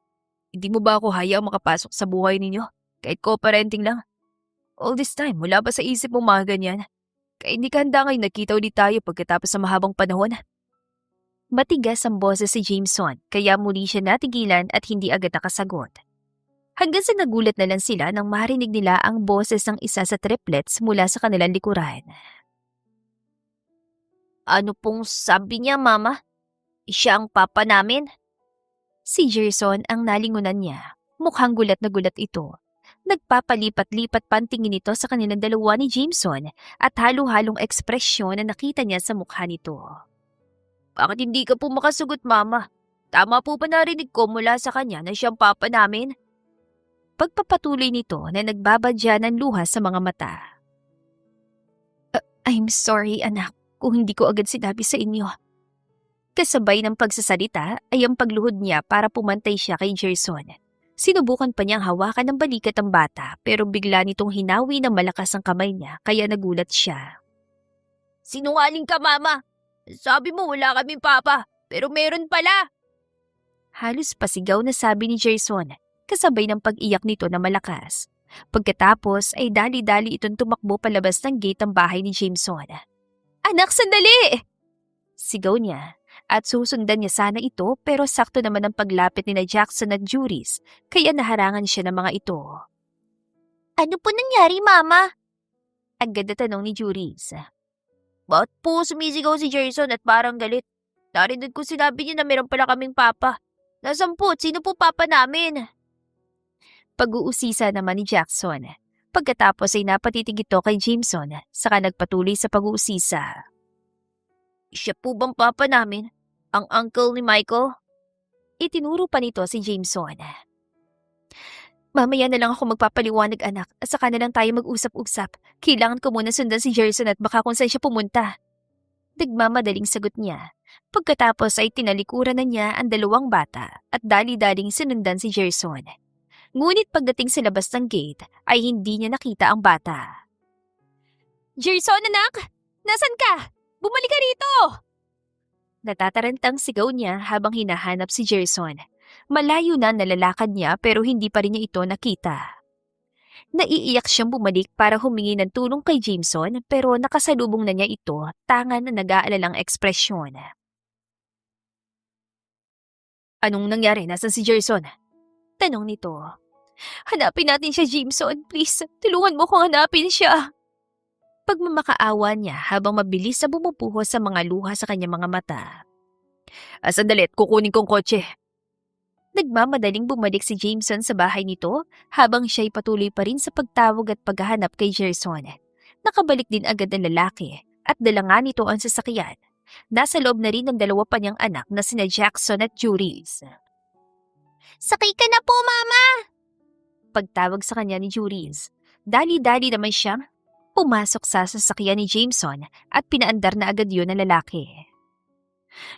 Hindi mo ba ako hayaang makapasok sa buhay ninyo? Kahit co-parenting lang? All this time, wala ba sa isip mo mga ganyan? Kaya hindi ka handa ngayon nagkita ulit tayo pagkatapos sa mahabang panahon? Matigas ang boses si Jameson kaya muli siya natigilan at hindi agad nakasagot. Hanggang sa nagulat na lang sila nang marinig nila ang boses ng isa sa triplets mula sa kanilang likuran. Ano pong sabi niya, Mama? Siya ang papa namin? Si Gerson ang nalingunan niya. Mukhang gulat na gulat ito. Nagpapalipat-lipat pantingin ito sa kanilang dalawa ni Jameson at halo-halong ekspresyon na nakita niya sa mukha nito. Bakit hindi ka po makasugot, Mama? Tama po ba narinig ko mula sa kanya na siyang papa namin? Pagpapatuloy nito na nagbabadya ng luha sa mga mata. I'm sorry, anak, kung hindi ko agad sinabi sa inyo. Kasabay ng pagsasalita ay ang pagluhod niya para pumantay siya kay Gerson. Sinubukan pa niyang hawakan ng balikat ang bata pero bigla nitong hinawi ng malakas ang kamay niya kaya nagulat siya. Sinungaling ka, Mama! Sabi mo wala kaming papa, pero meron pala! Halos pasigaw na sabi ni Gerson, kasabay ng pag-iyak nito na malakas. Pagkatapos ay dali-dali itong tumakbo palabas ng gate ng bahay ni Jameson. Anak, sandali! Sigaw niya at susundan niya sana ito pero sakto naman ang paglapit ni na Jackson at Juris kaya naharangan siya ng mga ito. Ano po nangyari, Mama? Agad na tanong ni Juris. Ba't po sumisigaw si Jason at parang galit? Narinig ko sinabi niya na meron pala kaming papa. Nasaan po? Sino po papa namin? Pag-uusisa naman ni Jackson. Pagkatapos ay napatitig ito kay Jameson, saka nagpatuloy sa pag-uusisa. Siya po bang papa namin? Ang uncle ni Michael? Itinuro pa nito si Jameson. Mamaya na lang ako magpapaliwanag, anak, at saka na lang tayo mag-usap-usap. Kailangan ko muna sundan si Gerson at baka kung saan siya pumunta. Nagmamadaling sagot niya. Pagkatapos ay tinalikuran na niya ang dalawang bata at dali-daling sinundan si Gerson. Ngunit pagdating sa labas ng gate ay hindi niya nakita ang bata. Gerson, anak! Nasaan ka? Bumalik ka rito! Natatarantang sigaw niya habang hinahanap si Gerson. Malayo na nalalakad niya pero hindi pa rin niya ito nakita. Naiiyak siyang bumalik para humingi ng tulong kay Jameson pero nakasalubong na niya ito tangan na nag-aalalang ekspresyon. Anong nangyari? Nasaan si Gerson? Tanong nito. Hanapin natin siya, Jameson. Please, tulungan mo kong hanapin siya. Pagmamakaawa niya habang mabilis na bumubuhos sa mga luha sa kanyang mga mata. Sandali, kukunin kong kotse. Nagmamadaling bumalik si Jameson sa bahay nito habang siya'y patuloy pa rin sa pagtawag at paghahanap kay Gerson. Nakabalik din agad ang lalaki at dala nga nito ang sasakyan. Nasa loob na rin ng dalawa pa niyang anak na sina Jackson at Juris. Sakay ka na po, Mama! Pagtawag sa kanya ni Juris, dali-dali naman siyang pumasok sa sasakyan ni Jameson at pinaandar na agad yun ng lalaki.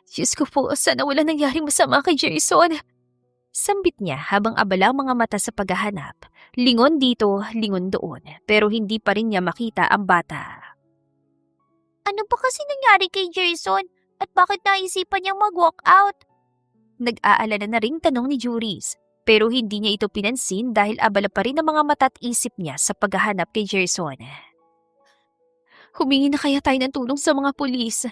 Diyos ko po, sana wala nangyaring masama kay Gerson. Sambit niya habang abala ang mga mata sa paghahanap. Lingon dito, lingon doon, pero hindi pa rin niya makita ang bata. Ano ba kasi nangyari kay Jason? At bakit naisipan niyang mag-walk out? Nag-aalala na ring tanong ni Juris, pero hindi niya ito pinansin dahil abala pa rin ang mga mata at isip niya sa paghahanap kay Gerson. Humingi na kaya tayo ng tulong sa mga pulis?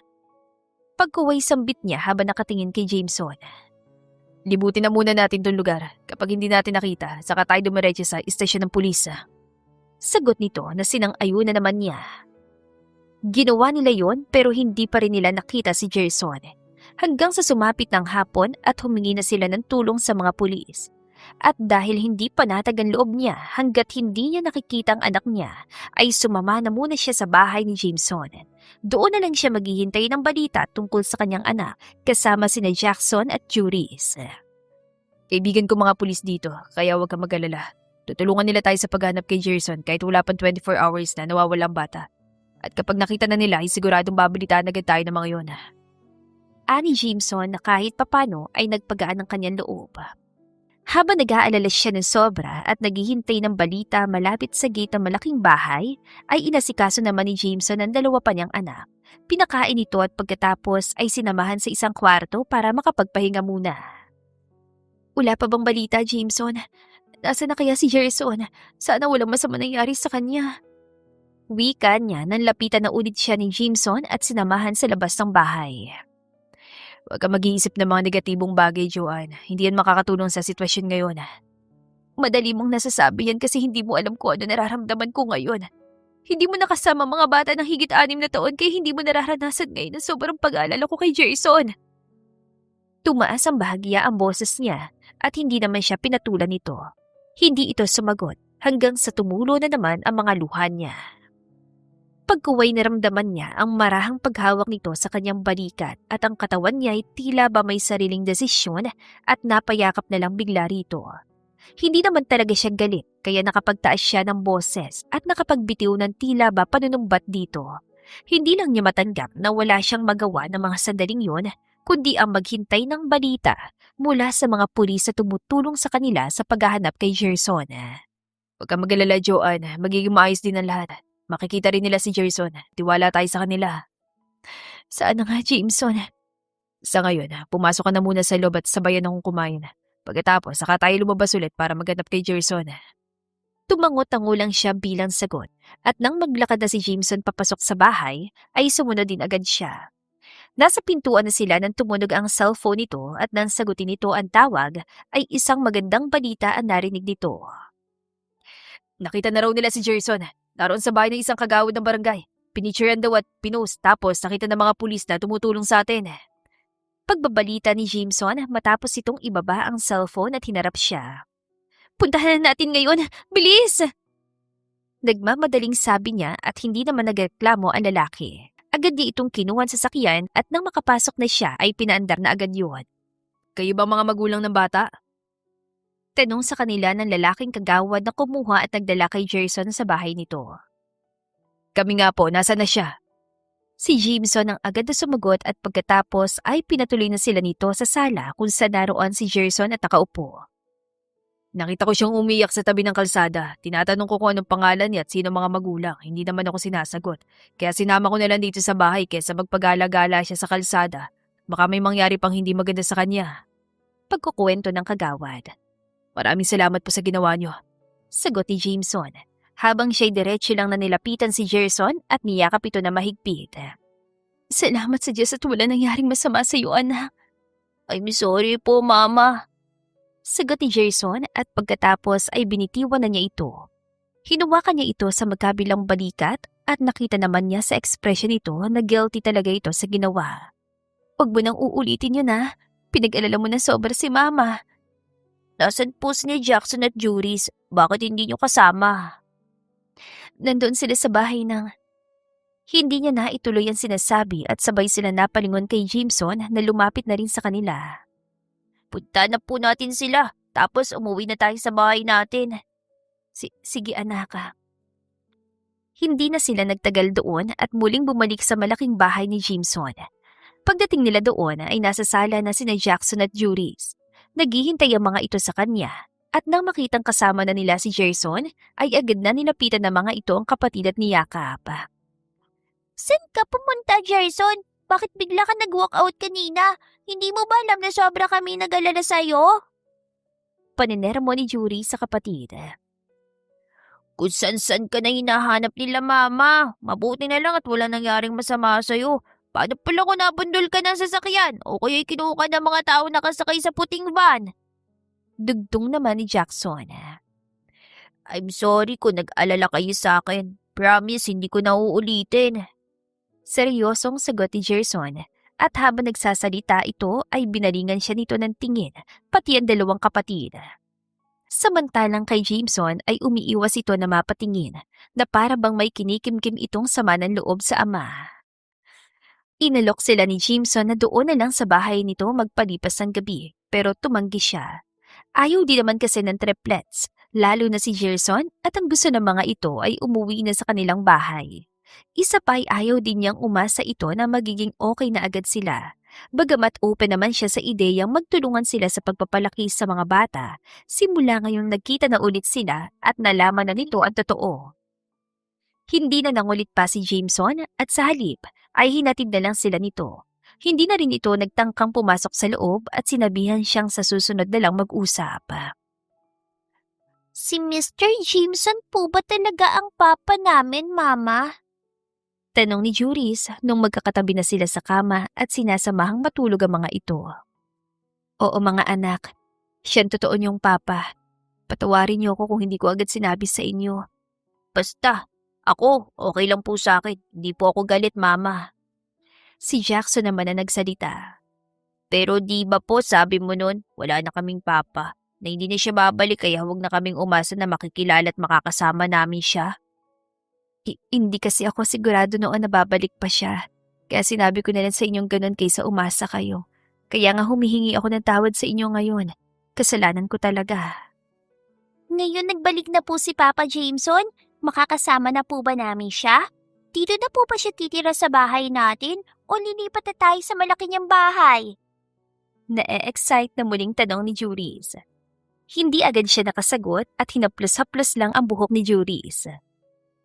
Pagkuway sambit niya habang nakatingin kay Jameson. Libutin na muna natin tong lugar. Kapag hindi natin nakita, saka tayo dumiretso sa istasyon ng pulis. Sagot nito na sinang-ayon na naman niya. Ginawa nila yon pero hindi pa rin nila nakita si Gerson. Hanggang sa sumapit ng hapon at humingi na sila ng tulong sa mga pulis. At dahil hindi panatag ang loob niya hanggat hindi niya nakikita ang anak niya, ay sumama na muna siya sa bahay ni Jameson. Doon na lang siya maghihintay ng balita tungkol sa kanyang anak kasama sina Jackson at Juris. Kaibigan ko mga pulis dito, kaya huwag kang mag-alala. Tutulungan nila tayo sa paghanap kay Gerson kahit wala pang 24 hours na nawawalang bata. At kapag nakita na nila, ay siguradong babalitaan agad tayo ng mga yon. Ani Jameson na kahit papano ay nagpagaan ng kanyang loob. Habang nag-aalala siya ng sobra at naghihintay ng balita malapit sa gate ng malaking bahay, ay inasikaso naman ni Jameson ang dalawa pa niyang anak. Pinakain ito at pagkatapos ay sinamahan sa isang kwarto para makapagpahinga muna. Wala pa bang balita, Jameson? Nasaan na kaya si Gerson? Sana walang masama nangyari sa kanya. Wika niya nang lapitan na ulit siya ni Jameson at sinamahan sa labas ng bahay. Huwag kang mag-iisip ng mga negatibong bagay, Joanne. Hindi yan makakatulong sa sitwasyon ngayon. Madali mong nasasabi yan kasi hindi mo alam kung ano nararamdaman ko ngayon. Hindi mo nakasama mga bata ng higit 6 na taon kaya hindi mo nararanasan ngayon ang sobrang pag-aalala ko kay Jason. Tumaas ang bahagya ang boses niya at hindi naman siya pinatulan nito. Hindi ito sumagot hanggang sa tumulo na naman ang mga luha niya. Pagkuway naramdaman niya ang marahang paghawak nito sa kanyang balikat at ang katawan niya ay tila ba may sariling desisyon at napayakap na lang bigla rito. Hindi naman talaga siya galit kaya nakapagtaas siya ng boses at nakapagbitiw ng tila ba panunumbat dito. Hindi lang niya matanggap na wala siyang magawa ng mga sandaling yon kundi ang maghintay ng balita mula sa mga pulis na tumutulong sa kanila sa paghahanap kay Gerson. Huwag kang mag-alala, Joanne. Magiging maayos din ang lahat. Makikita rin nila si Gerson. Tiwala tayo sa kanila. Saan na nga, Jameson? Sa ngayon, pumasok ka na muna sa loob at sabayan akong kumain. Pagkatapos, saka tayo lumabas ulit para maghanap kay Gerson. Tumangot-tango lang siya bilang sagot at nang maglakad na si Jameson papasok sa bahay, ay sumunod din agad siya. Nasa pintuan na sila nang tumunog ang cellphone nito at nang sagutin nito ang tawag, ay isang magandang balita ang narinig nito. Nakita na raw nila si Gerson. Naroon sa bahay ng isang kagawad ng barangay. Pinicturean daw at pinost tapos nakita ng mga pulis na tumutulong sa atin. Pagbabalita ni Jameson matapos itong ibaba ang cellphone at hinarap siya. Puntahan na natin ngayon! Bilis! Nagmamadaling sabi niya at hindi naman nagreklamo ang lalaki. Agad niya itong kinuha sa sakyan at nang makapasok na siya ay pinaandar na agad yun. Kayo ba mga magulang ng bata? Tanong sa kanila ng lalaking kagawad na kumuha at nagdala kay Gerson sa bahay nito. Kami nga po, nasa na siya? Si Jameson ang agad na sumagot at pagkatapos ay pinatuloy na sila nito sa sala kung saan naroon si Gerson at nakaupo. Nakita ko siyang umiyak sa tabi ng kalsada. Tinatanong ko kung anong pangalan niya at sino mga magulang. Hindi naman ako sinasagot. Kaya sinama ko na lang dito sa bahay kaysa magpagala-gala siya sa kalsada. Baka may mangyari pang hindi maganda sa kanya. Pagkukwento ng kagawad. Maraming salamat po sa ginawa niyo. Sagot ni Jameson. Habang siya'y diretso lang na nilapitan si Gerson at niyakap ito na mahigpit. Salamat sa Diyos at wala nangyaring masama sa iyo, anak. I'm sorry po, Mama. Sagot ni Gerson at pagkatapos ay binitiwan na niya ito. Hinuwakan niya ito sa magkabilang balikat at nakita naman niya sa ekspresyon nito na guilty talaga ito sa ginawa. Huwag mo nang uulitin yun, ha? Pinag-alala mo na sobra si Mama. Nasaan po si Jackson at Juris? Bakit hindi niyo kasama? Nandoon sila sa bahay ng... Hindi niya na ituloy ang sinasabi at sabay sila napalingon kay Jameson na lumapit na rin sa kanila. Punta na po natin sila, tapos umuwi na tayo sa bahay natin. Sige anak. Hindi na sila nagtagal doon at muling bumalik sa malaking bahay ni Jameson. Pagdating nila doon ay nasa sala na sina Jackson at Juris. Naghihintay ang mga ito sa kanya at nang makitang kasama na nila si Gerson ay agad na nilapitan ng mga ito ang kapatid at niyakap. Saan ka pumunta, Gerson? Bakit bigla ka nag-walkout kanina? Hindi mo ba alam na sobra kami nag-alala sa'yo? Paninirmo ni Yuri sa kapatid. Kung san-san ka na hinahanap nila, Mama. Mabuti na lang at wala nangyaring masama sa'yo. Paano pala kung nabundol ka ng sasakyan o kaya'y kinuha ka ng mga tao nakasakay sa puting van? Dugtong naman ni Jackson. I'm sorry kung nag-alala kayo sa akin. Promise, hindi ko na uulitin. Seryosong sagot ni Gerson at habang nagsasalita ito ay binalingan siya nito ng tingin, pati ang dalawang kapatid. Samantalang kay Jameson ay umiiwas ito na mapatingin na para bang may kinikimkim itong sama ng loob sa ama. Inalok sila ni Jameson na doon na lang sa bahay nito magpalipas ng gabi pero tumanggi siya. Ayaw din naman kasi ng triplets, lalo na si Gerson at ang gusto ng mga ito ay umuwi na sa kanilang bahay. Isa pa ay ayaw din niyang umasa ito na magiging okay na agad sila. Bagamat open naman siya sa ideyang magtulungan sila sa pagpapalaki sa mga bata, simula ngayong nagkita na ulit sila at nalaman na nito ang totoo. Hindi na nangulit pa si Jameson at sa halip ay hinatid na lang sila nito. Hindi na rin ito nagtangkang pumasok sa loob at sinabihan siyang sa susunod na lang mag-usap. Si Mr. Jameson po ba talaga ang papa namin, Mama? Tanong ni Juris nung magkakatabi na sila sa kama at sinasamahang matulog ang mga ito. Oo mga anak, siyang totoo niyong papa. Patawarin niyo ako kung hindi ko agad sinabi sa inyo. Basta, ako, okay lang po sa akin. Hindi po ako galit, Mama. Si Jackson naman na nagsalita. Pero di ba po sabi mo nun, wala na kaming papa, na hindi na siya babalik kaya huwag na kaming umasa na makikilala at makakasama namin siya? Hindi kasi ako sigurado noon na babalik pa siya. Kaya sinabi ko na lang sa inyong ganun kaysa umasa kayo. Kaya nga humihingi ako ng tawad sa inyo ngayon. Kasalanan ko talaga. Ngayon nagbalik na po si Papa Jameson? Makakasama na po ba namin siya? Dito na po ba siya titira sa bahay natin o lilipat na tayo sa malaki niyang bahay? Na-excite na muling tanong ni Juris. Hindi agad siya nakasagot at hinaplos-haplos lang ang buhok ni Juris.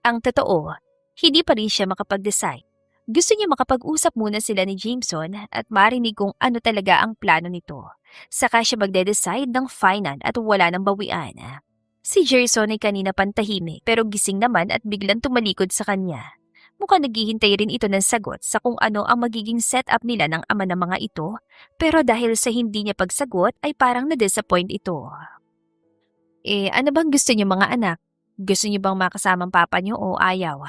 Ang totoo, hindi pa rin siya makapag-decide. Gusto niya makapag-usap muna sila ni Jameson at marinig kung ano talaga ang plano nito. Saka siya magde-decide ng final at wala nang bawian. Si Gerson ay kanina pantahimik pero gising naman at biglang tumalikod sa kanya. Mukhang naghihintay rin ito ng sagot sa kung ano ang magiging setup nila ng ama ng mga ito, pero dahil sa hindi niya pagsagot ay parang na-disappoint ito. Ano bang gusto niyo mga anak? Gusto niyo bang makasamang papa niyo o ayaw?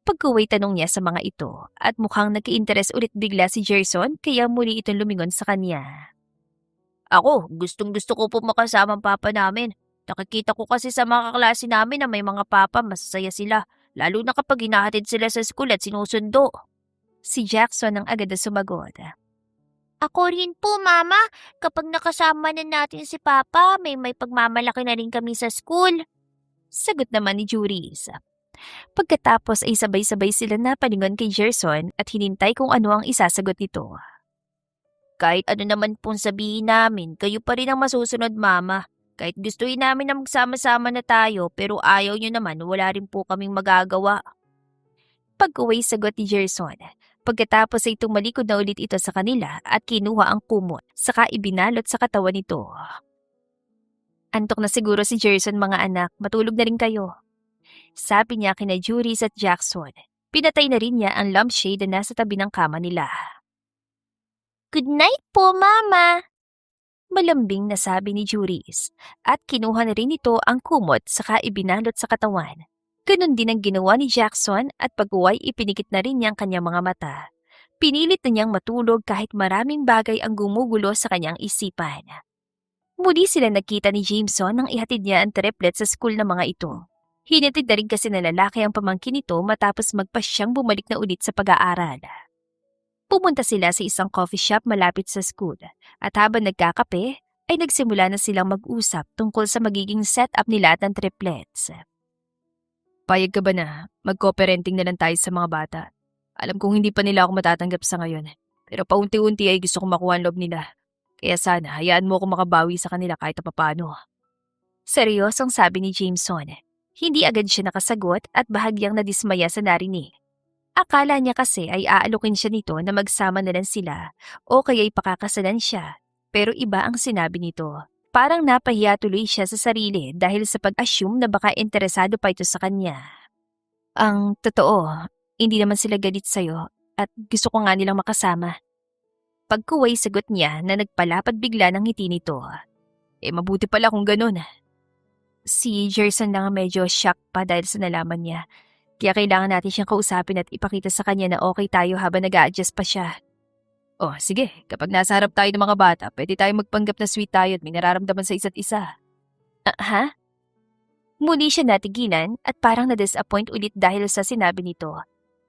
Pagkuway tanong niya sa mga ito at mukhang nag-i-interest ulit bigla si Gerson kaya muli itong lumingon sa kanya. Ako, gustong-gusto ko po makasama ang papa namin. Nakikita ko kasi sa mga kaklase namin na may mga papa, masasaya sila. Lalo na kapag hinahatid sila sa school at sinusundo. Si Jackson ang agad na sumagot. Ako rin po, Mama. Kapag nakasama na natin si Papa, may pagmamalaki na rin kami sa school. Sagot naman ni Juris. Pagkatapos ay sabay-sabay sila napalingon kay Gerson at hinintay kung ano ang isasagot nito. Kahit ano naman pong sabihin namin, kayo pa rin ang masusunod, Mama. Kahit gustuin namin na magsama-sama na tayo pero ayaw nyo naman, wala rin po kaming magagawa. Pag-uwi sagot ni Gerson. Pagkatapos ay tumalikod na ulit ito sa kanila at kinuha ang kumot, saka ibinalot sa katawan nito. Antok na siguro si Gerson mga anak, matulog na rin kayo. Sabi niya kina Juris at Jackson. Pinatay na rin niya ang lampshade na nasa tabi ng kama nila. Good night po, Mama. Malambing na sabi ni Juris at kinuha na rin ito ang kumot saka ibinalot sa katawan. Ganon din ang ginawa ni Jackson at pag-uway ipinikit na rin niya ang kanyang mga mata. Pinilit na niyang matulog kahit maraming bagay ang gumugulo sa kanyang isipan. Muli sila nagkita ni Jameson nang ihatid niya ang triplet sa school ng mga ito. Hinatid na rin kasi na lalaki ang pamangkin nito matapos magpasyang bumalik na ulit sa pag-aaral. Pumunta sila sa isang coffee shop malapit sa school at habang nagkakape ay nagsimula na silang mag-usap tungkol sa magiging setup nila ng triplets. Payag ka ba na mag-co-parenting na lang tayo sa mga bata? Alam kong hindi pa nila ako matatanggap sa ngayon pero paunti-unti ay gusto kong makuha ang loob nila. Kaya sana hayaan mo ako makabawi sa kanila kahit papaano. Seryosong sabi ni Jameson. Hindi agad siya nakasagot at bahagyang nadismaya sa narinig. Akala niya kasi ay aalokin siya nito na magsama na lang sila o kaya'y pakakasalan siya. Pero iba ang sinabi nito. Parang napahiya tuloy siya sa sarili dahil sa pag-assume na baka interesado pa ito sa kanya. Ang totoo, hindi naman sila galit sa'yo at gusto ko nga nilang makasama. Pagkuway sagot niya na nagpalapad bigla ng ngiti nito. Mabuti pala kung ganun. Si Jerson lang ang medyo shock pa dahil sa nalaman niya. Kaya kailangan natin siyang kausapin at ipakita sa kanya na okay tayo habang nag-a-adjust pa siya. Oh, sige. Kapag nasa harap tayo ng mga bata, pwede tayo magpanggap na sweet tayo at may nararamdaman sa isa't isa. Ha? Muli siya natigilan at parang na-disappoint ulit dahil sa sinabi nito.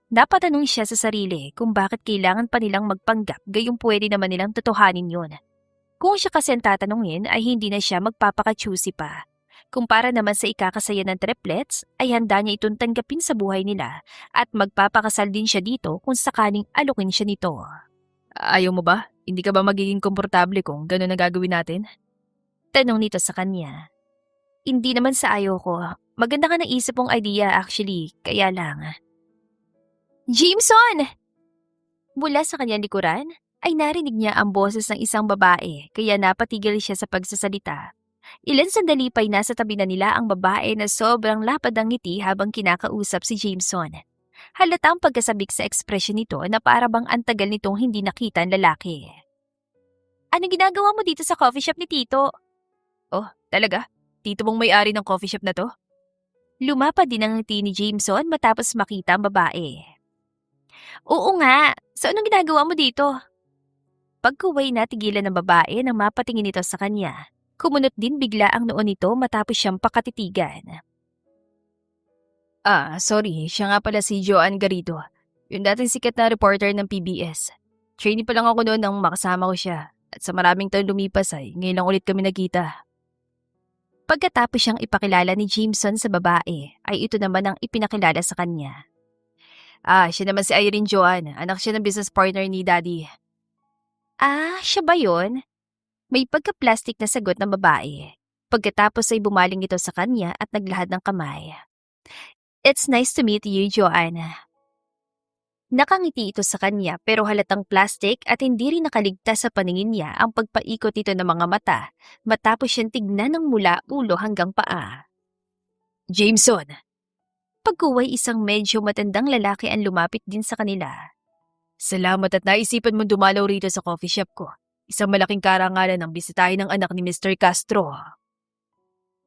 Napatanong siya sa sarili kung bakit kailangan pa nilang magpanggap gayong pwede naman nilang totohanin yun. Kung siya kasi ang tatanungin ay hindi na siya magpapaka-choosy pa. Kumpara naman sa ikakasaya ng triplets, ay handa niya itong tanggapin sa buhay nila at magpapakasal din siya dito kung sakaling alokin siya nito. Ayaw mo ba? Hindi ka ba magiging komportable kung gano'n na gagawin natin? Tanong nito sa kanya. Hindi naman sa ayaw ko. Maganda ka naisip mong idea actually, kaya lang. Jameson! Mula sa kanyang likuran, ay narinig niya ang boses ng isang babae kaya napatigil siya sa pagsasalita. Ilan sandali pa'y nasa tabi na nila ang babae na sobrang lapad ng ngiti habang kinakausap si Jameson. Halatang pagkasabik sa ekspresyon nito na para bang antagal nitong hindi nakita ang lalaki. Anong ginagawa mo dito sa coffee shop ni Tito? Oh, talaga? Tito mong may-ari ng coffee shop na to? Lumapad din ang ngiti ni Jameson matapos makita ang babae. Oo nga, so anong ginagawa mo dito? Pagkuway natigilan ng babae nang mapatingin ito sa kanya. Kumunot din bigla ang noon nito matapos siyang pakatitigan. Sorry. Siya nga pala si Joanne Garrido. Yung dating sikat na reporter ng PBS. Trainee pa lang ako noon nang makasama ko siya. At sa maraming taon lumipas ay ngayon lang ulit kami nagkita. Pagkatapos siyang ipakilala ni Jameson sa babae, ay ito naman ang ipinakilala sa kanya. Siya naman si Irene Joanne. Anak siya ng business partner ni Daddy. Siya ba yun? May pagka-plastic na sagot ng babae. Pagkatapos ay bumaling ito sa kanya at naglahad ng kamay. It's nice to meet you, Joanna. Nakangiti ito sa kanya pero halatang plastic at hindi rin nakaligtas sa paningin niya ang pagpaikot nito ng mga mata matapos siyang tignan ng mula ulo hanggang paa. Jameson! Pagkuway isang medyo matandang lalaki ang lumapit din sa kanila. Salamat at naisipan mong dumalaw rito sa coffee shop ko. Isang malaking karangalan ang bisitahin ng anak ni Mr. Castro.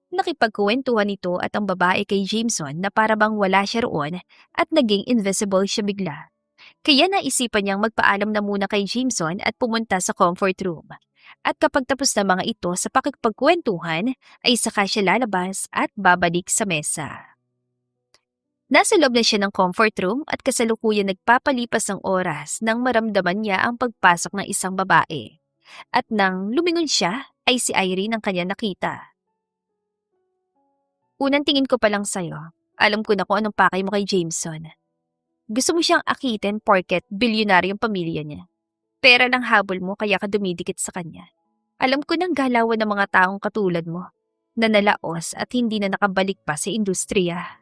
Nakipagkuwentuhan nito at ang babae kay Jameson na para bang wala siya roon at naging invisible siya bigla. Kaya naisipan niyang magpaalam na muna kay Jameson at pumunta sa comfort room. At kapag tapos na mga ito sa pakikipagkwentuhan ay saka siya lalabas at babalik sa mesa. Nasa loob na siya ng comfort room at kasalukuyan nagpapalipas ng oras nang maramdaman niya ang pagpasok ng isang babae. At nang lumingon siya, ay si Irene ang kanya nakita. Unang tingin ko pa lang sa'yo, alam ko na kung anong pakay mo kay Jameson. Gusto mo siyang akitin porket bilyonaryong pamilya niya. Pera lang habol mo kaya ka dumidikit sa kanya. Alam ko nang galawan ng mga taong katulad mo, na nalaos at hindi na nakabalik pa sa industriya.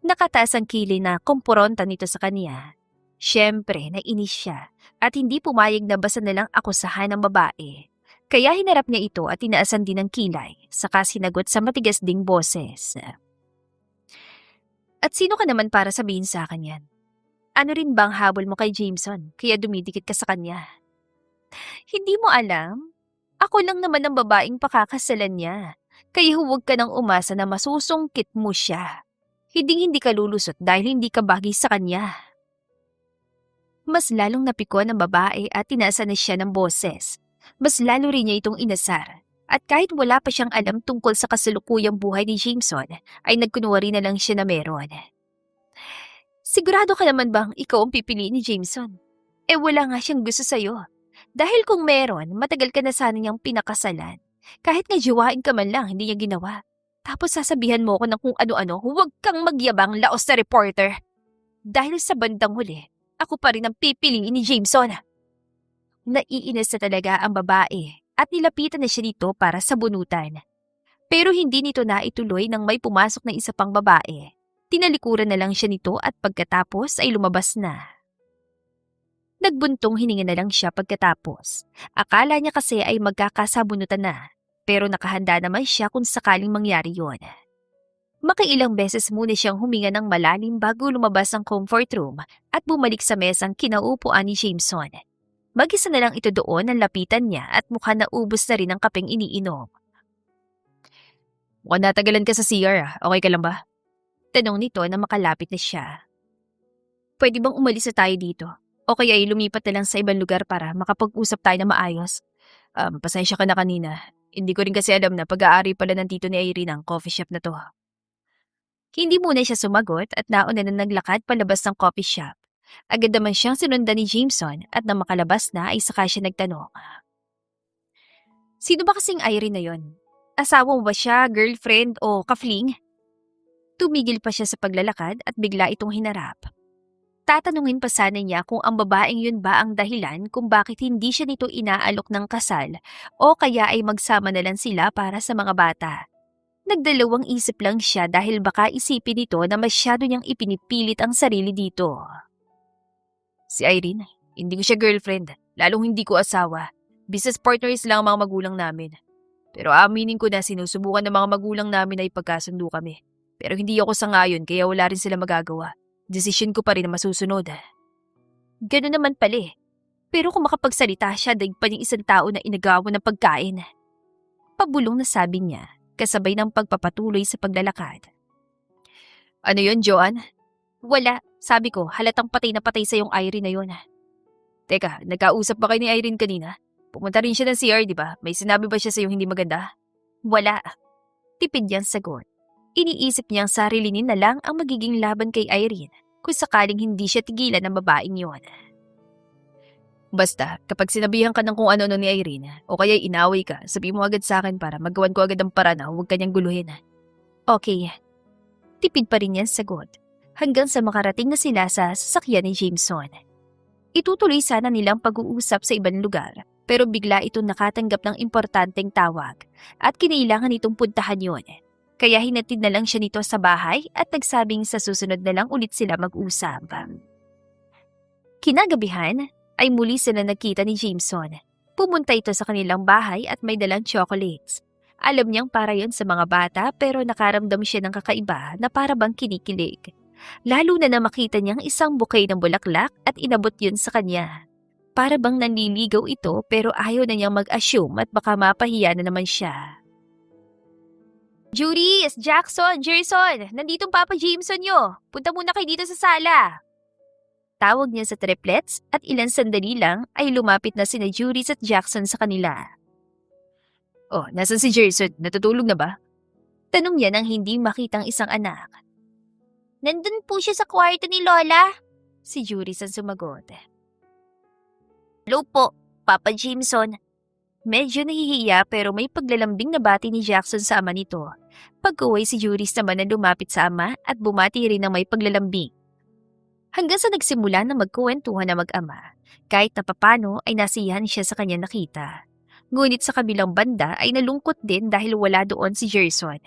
Nakataas ang kilay na kumpuronta nito sa kanya. Siyempre, nainis siya at hindi pumayag na basta nalang akusahan ng babae. Kaya hinarap niya ito at tinaasan din ng kilay, saka sinagot sa matigas ding boses. At sino ka naman para sabihin sa akin yan? Ano rin bang habol mo kay Jameson kaya dumidikit ka sa kanya? Hindi mo alam? Ako lang naman ang babaeng pakakasalan niya. Kaya huwag ka nang umasa na masusungkit mo siya. Hindi ka lulusot dahil hindi ka bagay sa kanya. Mas lalong napikon ang babae at tinaasan na siya ng boses. Mas lalo rin niya itong inasar. At kahit wala pa siyang alam tungkol sa kasalukuyang buhay ni Jameson, ay nagkunwari na lang siya na meron. Sigurado ka naman bang ikaw ang pipiliin ni Jameson? Wala nga siyang gusto sa'yo. Dahil kung meron, matagal ka na sana niyang pinakasalan. Kahit nga jiwain ka man lang, hindi niya ginawa. Tapos sasabihan mo ko ng kung ano-ano, huwag kang magyabang laos na reporter. Dahil sa bandang huli, ako pa rin ang pipiliin ni Jameson. Naiinis na talaga ang babae at nilapitan na siya dito para sa bunutan. Pero hindi nito naituloy nang may pumasok na isa pang babae. Tinalikuran na lang siya nito at pagkatapos ay lumabas na. Nagbuntong hininga na lang siya pagkatapos. Akala niya kasi ay magkakasabunutan na, pero nakahanda naman siya kung sakaling mangyari yon. Makailang beses muna siyang huminga ng malalim bago lumabas ang comfort room at bumalik sa mesang kinaupuan ni Jameson. Mag-isa na lang ito doon ang lapitan niya at mukha na ubos na rin ang kapeng iniinom. Mukhang natagalan ka sa CR okay ka lang ba? Tanong nito na makalapit na siya. Pwede bang umalis na tayo dito? O kaya ay lumipat na lang sa ibang lugar para makapag-usap tayo na maayos? Pasensya ka na kanina. Hindi ko rin kasi alam na pag-aari pala ng tito ni Irene ang coffee shop na to. Hindi muna siya sumagot at nauna na naglakad palabas ng coffee shop. Agad naman siyang sinundan ni Jameson at nang makalabas na ay saka siya nagtanong. Sino ba kasing Irene na yon? Asawa mo ba siya, girlfriend o kafling? Tumigil pa siya sa paglalakad at bigla itong hinarap. Tatanungin pa sana niya kung ang babaeng yun ba ang dahilan kung bakit hindi siya nito inaalok ng kasal o kaya ay magsama na lang sila para sa mga bata. Nagdalawang isip lang siya dahil baka isipin nito na masyado niyang ipinipilit ang sarili dito. Si Irene, hindi ko siya girlfriend, lalong hindi ko asawa. Business partners lang ang mga magulang namin. Pero aminin ko na sinusubukan ng mga magulang namin ay pagkasundo kami. Pero hindi ako sangayon kaya wala rin sila magagawa. Desisyon ko pa rin na masusunod. Gano'n naman pala eh. Pero kung makapagsalita siya, daig pa niyang isang tao na inagawa ng pagkain. Pabulong na sabi niya, kasabay ng pagpapatuloy sa paglalakad. Ano yon, Joanne? Wala. Sabi ko, halatang patay na patay sa yung Irene na yon. Teka, nagkausap ba kayo ni Irene kanina? Pumunta rin siya ng CR, di ba? May sinabi ba siya sa yung hindi maganda? Wala. Tipid niyang sagot. Iniisip niyang sarilinin na lang ang magiging laban kay Irene kung sakaling hindi siya tigilan ng babaeng yon. Basta, kapag sinabihan ka ng kung ano-ano ni Irene o kaya inaway ka, sabihin mo agad sa akin para magawan ko agad ang paraan na huwag kanyang guluhin. Okay. Tipid pa rin niyang sagot hanggang sa makarating na sila sa sasakyan ni Jameson. Itutuloy sana nilang pag-uusap sa ibang lugar pero bigla itong nakatanggap ng importanteng tawag at kinailangan itong puntahan yon. Kaya hinatid na lang siya nito sa bahay at nagsabing sa susunod na lang ulit sila mag-usap. Kinagabihan ay muli sila nagkita ni Jameson. Pumunta ito sa kanilang bahay at may dalang chocolates. Alam niyang para yon sa mga bata pero nakaramdam siya ng kakaiba na para bang kinikilig. Lalo na makita niyang isang bouquet ng bulaklak at inabot yun sa kanya. Para bang nanliligaw ito pero ayaw na niyang mag-assume at baka mapahiya na naman siya. Juris, Jackson, Jerson, nanditong Papa Jameson nyo. Punta muna kayo dito sa sala. Tawag niya sa triplets at ilang sandali lang ay lumapit na sina Juris at Jackson sa kanila. Oh, nasan si Jerson? Natutulog na ba? Tanong niya nang hindi makitang isang anak. Nandun po siya sa kwarto ni Lola. Si Juris ang sumagot. Hello po, Papa Jameson. Medyo nahihiya pero may paglalambing na bati ni Jackson sa ama nito. Pag-uwi si Juris naman na lumapit sa ama at bumati rin ng may paglalambing. Hanggang sa nagsimula na magkuwentuhan na mag-ama, kahit na papano ay nasiyahan siya sa kanya nakita. Ngunit sa kabilang banda ay nalungkot din dahil wala doon si Jerson.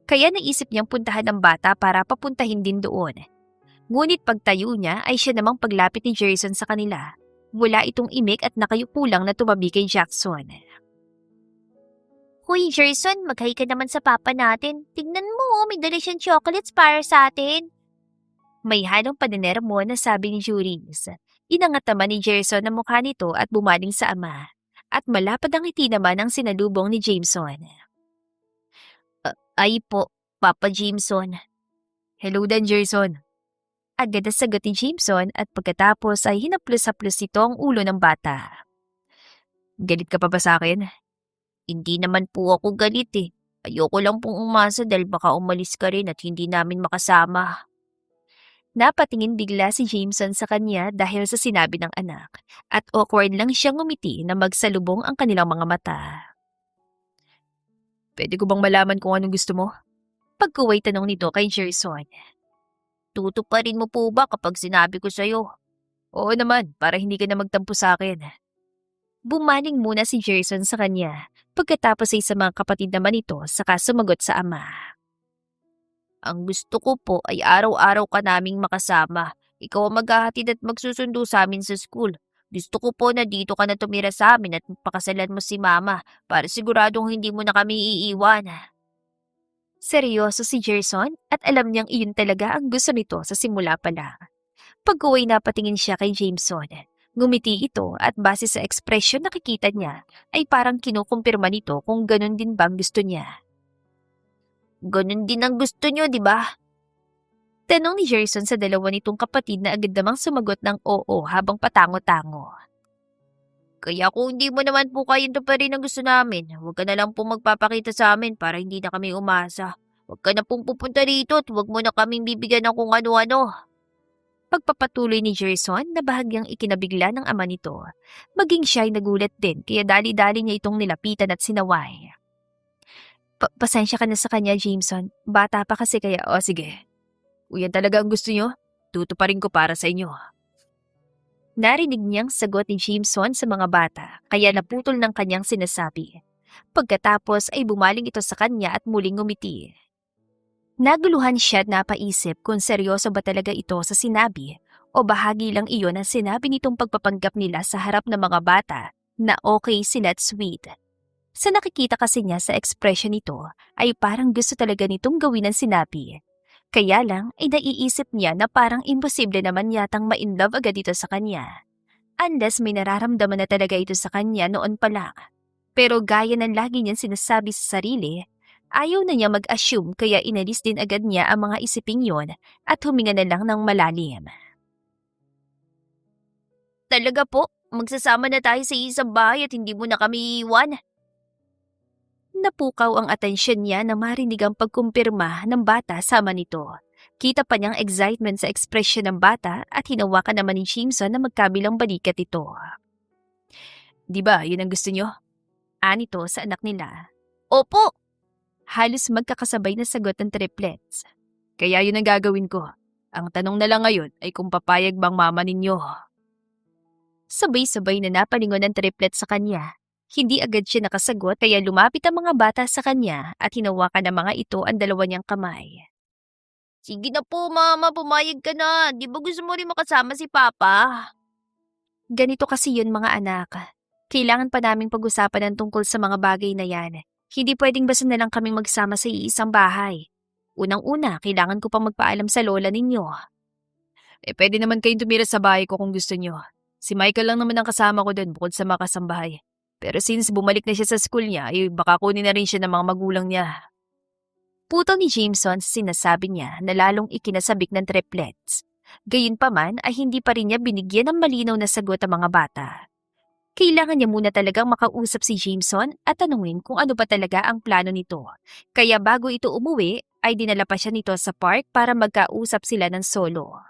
Kaya naisip niyang puntahan ang bata para papuntahin din doon. Ngunit pagtayo niya ay siya namang paglapit ni Jerson sa kanila. Wala itong imik at nakayupo lang na tumabi kay Jackson. Hoy Jerson, mag-hi ka naman sa papa natin. Tignan mo, may dala siyang chocolates para sa atin. May halong paninermo na sabi ni Juris. Inangat naman ni Jerson ang mukha nito at bumaling sa ama. At malapad ang ngiti naman ang sinalubong ni Jameson. Ay po, Papa Jameson. Hello din, Jerson. Agad na sagot ni Jameson at pagkatapos ay hinaplos-haplos ito ang ulo ng bata. Galit ka pa ba sa akin? Hindi naman po ako galit eh. Ayoko lang pong umasa dahil baka umalis ka rin at hindi namin makasama. Napatingin bigla si Jameson sa kanya dahil sa sinabi ng anak at awkward lang siyang ngumiti na magsalubong ang kanilang mga mata. Pwede ko bang malaman kung anong gusto mo? Pagkuway tanong nito kay Jerson. Tutuparin mo po ba kapag sinabi ko sa'yo? Oo naman, para hindi ka na magtampo sa akin. Bumaling muna si Jerson sa kanya, pagkatapos ay sa mga kapatid naman ito saka sumagot sa ama. Ang gusto ko po ay araw-araw ka naming makasama. Ikaw ang maghahatid at magsusundo sa amin sa school. Gusto ko po na dito ka na tumira sa amin at pakasalan mo si Mama para siguradong hindi mo na kami iiwan. Seryoso si Gerson at alam niyang iyon talaga ang gusto nito sa simula pa lang. Pag-uwi napatingin siya kay Jameson. Ngumiti ito at base sa ekspresyon nakikita niya ay parang kinukumpirma nito kung ganun din bang gusto niya. Ganun din ang gusto nyo, di ba? Tanong ni Gerson sa dalawa nitong kapatid na agad namang sumagot ng oo habang patango-tango. Kaya kung hindi mo naman po kayang tuparin ang gusto namin, huwag ka na lang po magpapakita sa amin para hindi na kami umasa. Huwag ka na pong pupunta rito at huwag mo na kaming bibigyan ng kung ano-ano. Pagpapatuloy ni Gerson na bahagyang ikinabigla ng ama nito, maging siya ay nagulat din kaya dali-dali niya itong nilapitan at sinaway. Pasensya ka na sa kanya, Jameson. Bata pa kasi kaya, sige. Kung yan talaga ang gusto nyo, tutuparin ko para sa inyo. Narinig niyang sagot ni Jameson sa mga bata kaya naputol ng kanyang sinasabi. Pagkatapos ay bumaling ito sa kanya at muling ngumiti. Naguluhan siya at napaisip kung seryoso ba talaga ito sa sinabi o bahagi lang iyon ang sinabi nitong pagpapanggap nila sa harap ng mga bata na okay sila at sweet. Sa nakikita kasi niya sa ekspresyon nito ay parang gusto talaga nitong gawin ang sinabi. Kaya lang ay naiisip niya na parang imposible naman yatang ma-inlove agad ito sa kanya. Unless may nararamdaman na talaga ito sa kanya noon pa lang. Pero gaya ng lagi niyang sinasabi sa sarili, ayaw na niya mag-assume kaya inalis din agad niya ang mga isiping yon at huminga na lang ng malalim. Talaga po, magsasama na tayo sa isang bahay at hindi mo na kami iiwan. Napukaw ang atensyon niya na marinig ang pagkumpirma ng bata sama nito. Kita pa niyang excitement sa ekspresyon ng bata at hinawakan naman ni Jameson na magkabilang balikat ito. Di ba, yun ang gusto nyo? Anito sa anak nila. Opo! Halos magkakasabay na sagot ng triplets. Kaya yun ang gagawin ko. Ang tanong na lang ngayon ay kung papayag bang mama ninyo. Sabay-sabay na napalingon ng triplets sa kanya. Hindi agad siya nakasagot kaya lumapit ang mga bata sa kanya at hinawakan ng mga ito ang dalawa niyang kamay. Sige na po, Mama, pumayag ka na. Di ba gusto mo rin makasama si Papa? Ganito kasi yun mga anak. Kailangan pa naming pag-usapan ng tungkol sa mga bagay na yan. Hindi pwedeng basta na lang kaming magsama sa iisang bahay. Unang-una, kailangan ko pa magpaalam sa lola ninyo. Pwede naman kayong tumira sa bahay ko kung gusto nyo. Si Michael lang naman ang kasama ko doon bukod sa mga kasambahay. Pero since bumalik na siya sa school niya, baka kunin na rin siya ng mga magulang niya. Putol ni Jameson sa sinasabi niya na lalong ikinasabik ng triplets. Gayunpaman ay hindi pa rin niya binigyan ng malinaw na sagot ang mga bata. Kailangan niya muna talagang makausap si Jameson at tanungin kung ano ba talaga ang plano nito. Kaya bago ito umuwi, ay dinala pa siya nito sa park para magkausap sila ng solo.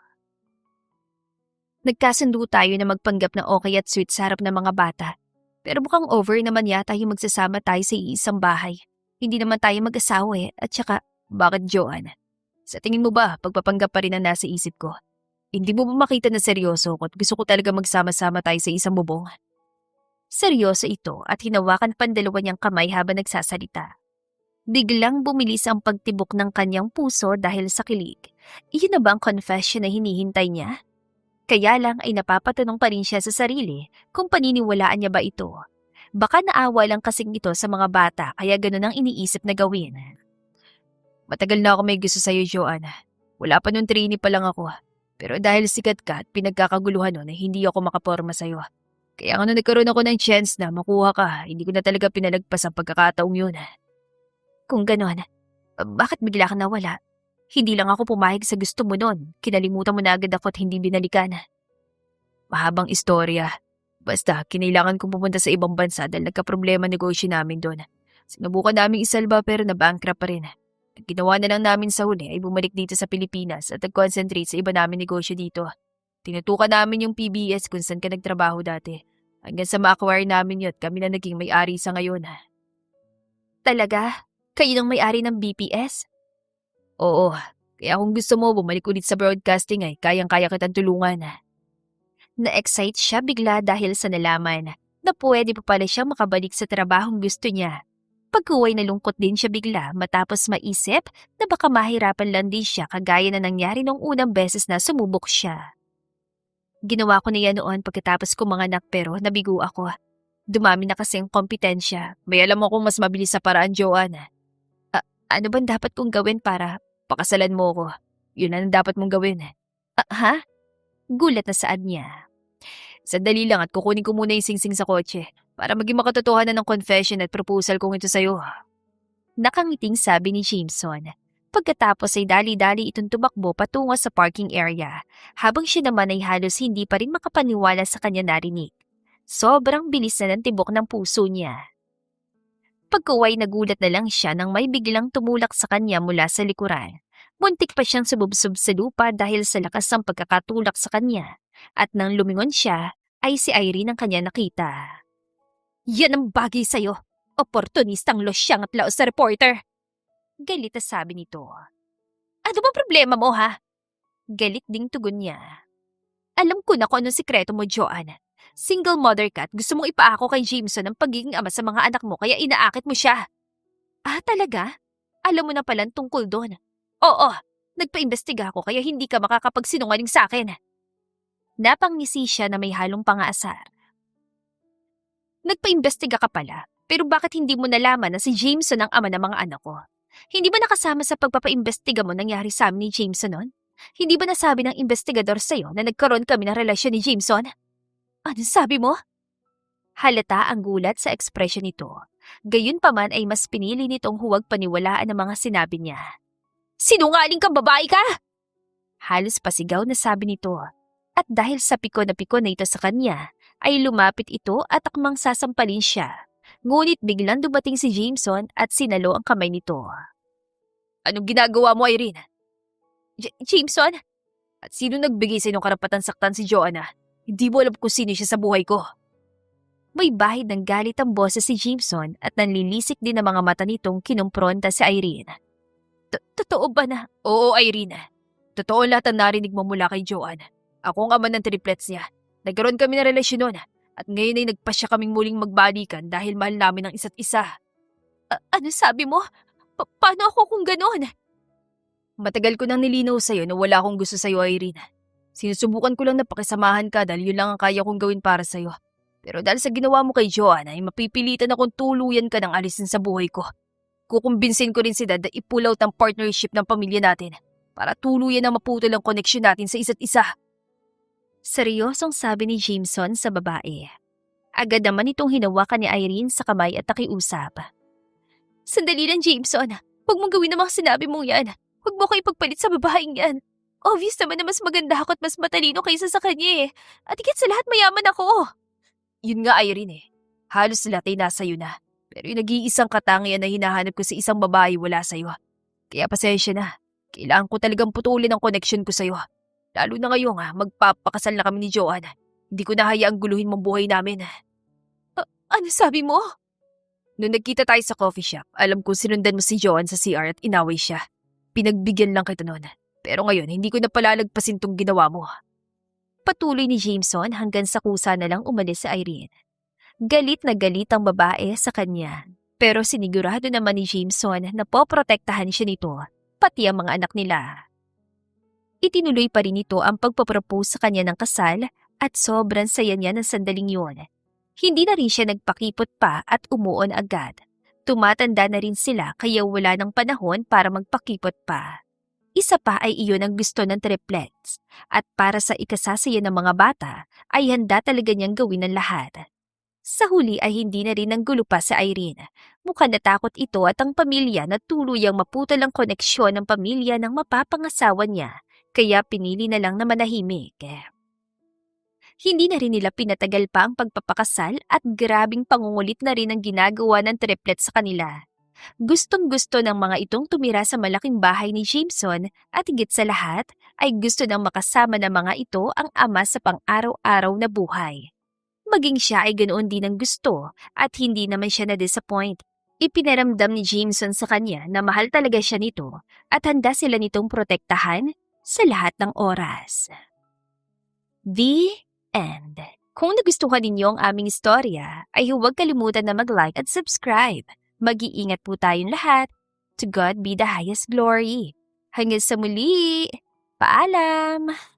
Nagkasundo tayo na magpanggap na okay at sweet sa harap ng mga bata. Pero mukhang over naman yata yung magsasama tayo sa iisang bahay. Hindi naman tayo mag-asawa at saka, bakit Joanne? Sa tingin mo ba, pagpapanggap pa rin ang nasa isip ko? Hindi mo ba makita na seryoso ko at gusto ko talaga magsama-sama tayo sa isang bubong? Seryoso ito at hinawakan pa ang dalawa niyang kamay habang nagsasalita. Biglang bumilis ang pagtibok ng kanyang puso dahil sa kilig. Iyon na ba ang confession na hinihintay niya? Kaya lang ay napapatanong pa rin siya sa sarili kung paniniwalaan niya ba ito. Baka naawa lang kasing ito sa mga bata kaya ganun ang iniisip na gawin. Matagal na ako may gusto sa'yo, Joanne. Wala pa nung trainee pa lang ako. Pero dahil sikat ka at pinagkakaguluhan nun ay hindi ako makaporma sa'yo. Kaya nga nung nagkaroon ako ng chance na makuha ka, hindi ko na talaga pinalagpas ang pagkakataong yun. Kung ganun, bakit bigla ka nawala? Hindi lang ako pumayag sa gusto mo nun. Kinalimutan mo na agad ako at hindi binalikan. Mahabang istorya. Basta, kinailangan kong pumunta sa ibang bansa dahil nagka-problema negosyo namin doon. Sinubukan namin isalba pero na-bankrupt pa rin. Ang ginawa na lang namin sa huli ay bumalik dito sa Pilipinas at nag-concentrate sa iba namin negosyo dito. Tinutukan namin yung PBS kung saan ka nagtrabaho dati. Hanggang sa ma-acquire namin yun at kami na naging may-ari sa ngayon. Talaga? Kayo nang may-ari ng BPS? Oo, kaya kung gusto mo bumalik ulit sa broadcasting ay kayang-kaya kitang tulungan. Na-excite siya bigla dahil sa nalaman na pwede pa pala siyang makabalik sa trabahong gusto niya. Pagkuway nalungkot din siya bigla matapos maisip na baka mahirapan lang din siya kagaya na nangyari nung unang beses na sumubok siya. Ginawa ko na yan noon pagkatapos ko manganak pero nabigo ako. Dumami na kasi ang kompetensya. May alam mo kung mas mabilis sa paraan, Joanna. Ano bang dapat kong gawin para pakasalan mo ko? Yun ang dapat mong gawin. Ha? Gulat na saad niya. Sandali lang at kukunin ko muna yung singsing sa kotse para maging makatotohanan ng confession at proposal kong ito sa'yo. Nakangiting sabi ni Jameson. Pagkatapos ay dali-dali itong tumakbo patungo sa parking area habang siya naman ay halos hindi pa rin makapaniwala sa kanya narinig. Sobrang bilis na ng tibok ng puso niya. Pagkuway nagulat na lang siya nang may biglang tumulak sa kanya mula sa likuran. Muntik pa siyang sububsob sa lupa dahil sa lakas ng pagkakatulak sa kanya. At nang lumingon siya, ay si Irene ang kanya nakita. Yan ang bagay sa'yo. Oportunistang losyang at laos sa reporter. Galit na sabi nito. Ano ba problema mo, ha? Galit ding tugon niya. Alam ko na kung anong sikreto mo, Joanne. Single mother ka at gusto mong ipaako kay Jameson ang pagiging ama sa mga anak mo kaya inaakit mo siya. Talaga? Alam mo na palang tungkol doon. Oo, nagpaimbestiga ako kaya hindi ka makakapagsinungaling sa akin. Napangisi siya na may halong pangaasar. Nagpaimbestiga ka pala, pero bakit hindi mo nalaman na si Jameson ang ama ng mga anak ko? Hindi ba nakasama sa pagpapaimbestiga mo nangyari sa amin ni Jameson noon? Hindi ba nasabi ng investigador sa'yo na nagkaroon kami ng relasyon ni Jameson? Ano sabi mo? Halata ang gulat sa ekspresyon nito. Gayunpaman ay mas pinili nitong huwag paniwalaan ang mga sinabi niya. Sinungaling kang babae ka! Halos pasigaw na sabi nito. At dahil sa piko na ito sa kanya, ay lumapit ito at akmang sasampalin siya. Ngunit biglang dumating si Jameson at sinalo ang kamay nito. Anong ginagawa mo, Irene? Jameson? At sino nagbigay sa inyong karapatan saktan si Joanna? Hindi mo alam kung sino siya sa buhay ko. May bahid ng galit ang boses si Jameson at nanlilisik din ang mga mata nitong kinumpronta si Irene. Totoo ba na? Oo, Irene. Totoo lahat ang narinig mo mula kay Joanne. Ako ang ama ng triplets niya. Nagkaroon kami ng relasyon noon at ngayon ay nagpasya kaming muling magbalikan dahil mahal namin ang isa't isa. Ano sabi mo? Paano ako kung gano'n? Matagal ko nang nilinaw sa'yo na wala akong gusto sa'yo, Irene. Sinusubukan ko lang na pakisamahan ka dahil yun lang ang kaya kong gawin para sa'yo. Pero dahil sa ginawa mo kay Joanna ay mapipilitan akong tuluyan ka ng alisin sa buhay ko. Kukumbinsin ko rin si Dad na i-pull out ang partnership ng pamilya natin para tuluyan na maputol ang koneksyon natin sa isa't isa. Seryosong sabi ni Jameson sa babae. Agad naman itong hinawakan ni Irene sa kamay at nakiusap. Sandali lang, Jameson. Huwag mong gawin ang mga sinabi mong yan. Huwag mo ko ipagpalit sa babaeng yan. Obvious naman na mas maganda ako at mas matalino kaysa sa kanya eh. At higit sa lahat mayaman ako. Yun nga, Irene eh. Halos lahat ay nasa iyo na. Pero yung nag-iisang katangian na hinahanap ko sa isang babae wala sa'yo. Kaya pasensya na. Kailangan ko talagang putulin ang connection ko sa'yo. Lalo na ngayon magpapakasal na kami ni Joanne. Hindi ko na hayaang guluhin mong buhay namin. Ano sabi mo? Noong nagkita tayo sa coffee shop, alam ko sinundan mo si Joanne sa CR at inaway siya. Pinagbigyan lang kita noon. Pero ngayon, hindi ko na palalagpasin tong ginawa mo. Patuloy ni Jameson hanggang sa kusa na lang umalis si Irene. Galit na galit ang babae sa kanya. Pero sinigurado naman ni Jameson na poprotektahan siya nito, pati ang mga anak nila. Itinuloy pa rin ito ang pagpapropose sa kanya ng kasal at sobrang saya niya ng sandaling yun. Hindi na rin siya nagpakipot pa at umuon agad. Tumatanda na rin sila kaya wala ng panahon para magpakipot pa. Isa pa ay iyon ang gusto ng triplets at para sa ikasasaya ng mga bata ay handa talaga niyang gawin ang lahat. Sa huli ay hindi na rin nanggulo pa sa Irene. Mukhang natakot ito at ang pamilya na tuluyang maputol ang koneksyon ng pamilya ng mapapangasawa niya. Kaya pinili na lang na manahimik. Hindi na rin nila pinatagal pa ang pagpapakasal at grabing pangungulit na rin ang ginagawa ng triplet sa kanila. Gustong-gusto ng mga itong tumira sa malaking bahay ni Jameson at higit sa lahat ay gusto ng makasama ng mga ito ang ama sa pang-araw-araw na buhay. Maging siya ay ganoon din ang gusto at hindi naman siya na-disappoint. Ipinaramdam ni Jameson sa kanya na mahal talaga siya nito at handa sila nitong protektahan sa lahat ng oras. The end. Kung nagustuhan ninyo ang aming istorya, ay huwag kalimutan na mag-like at subscribe. Mag-iingat po tayong lahat. To God be the highest glory. Hanggang sa muli. Paalam!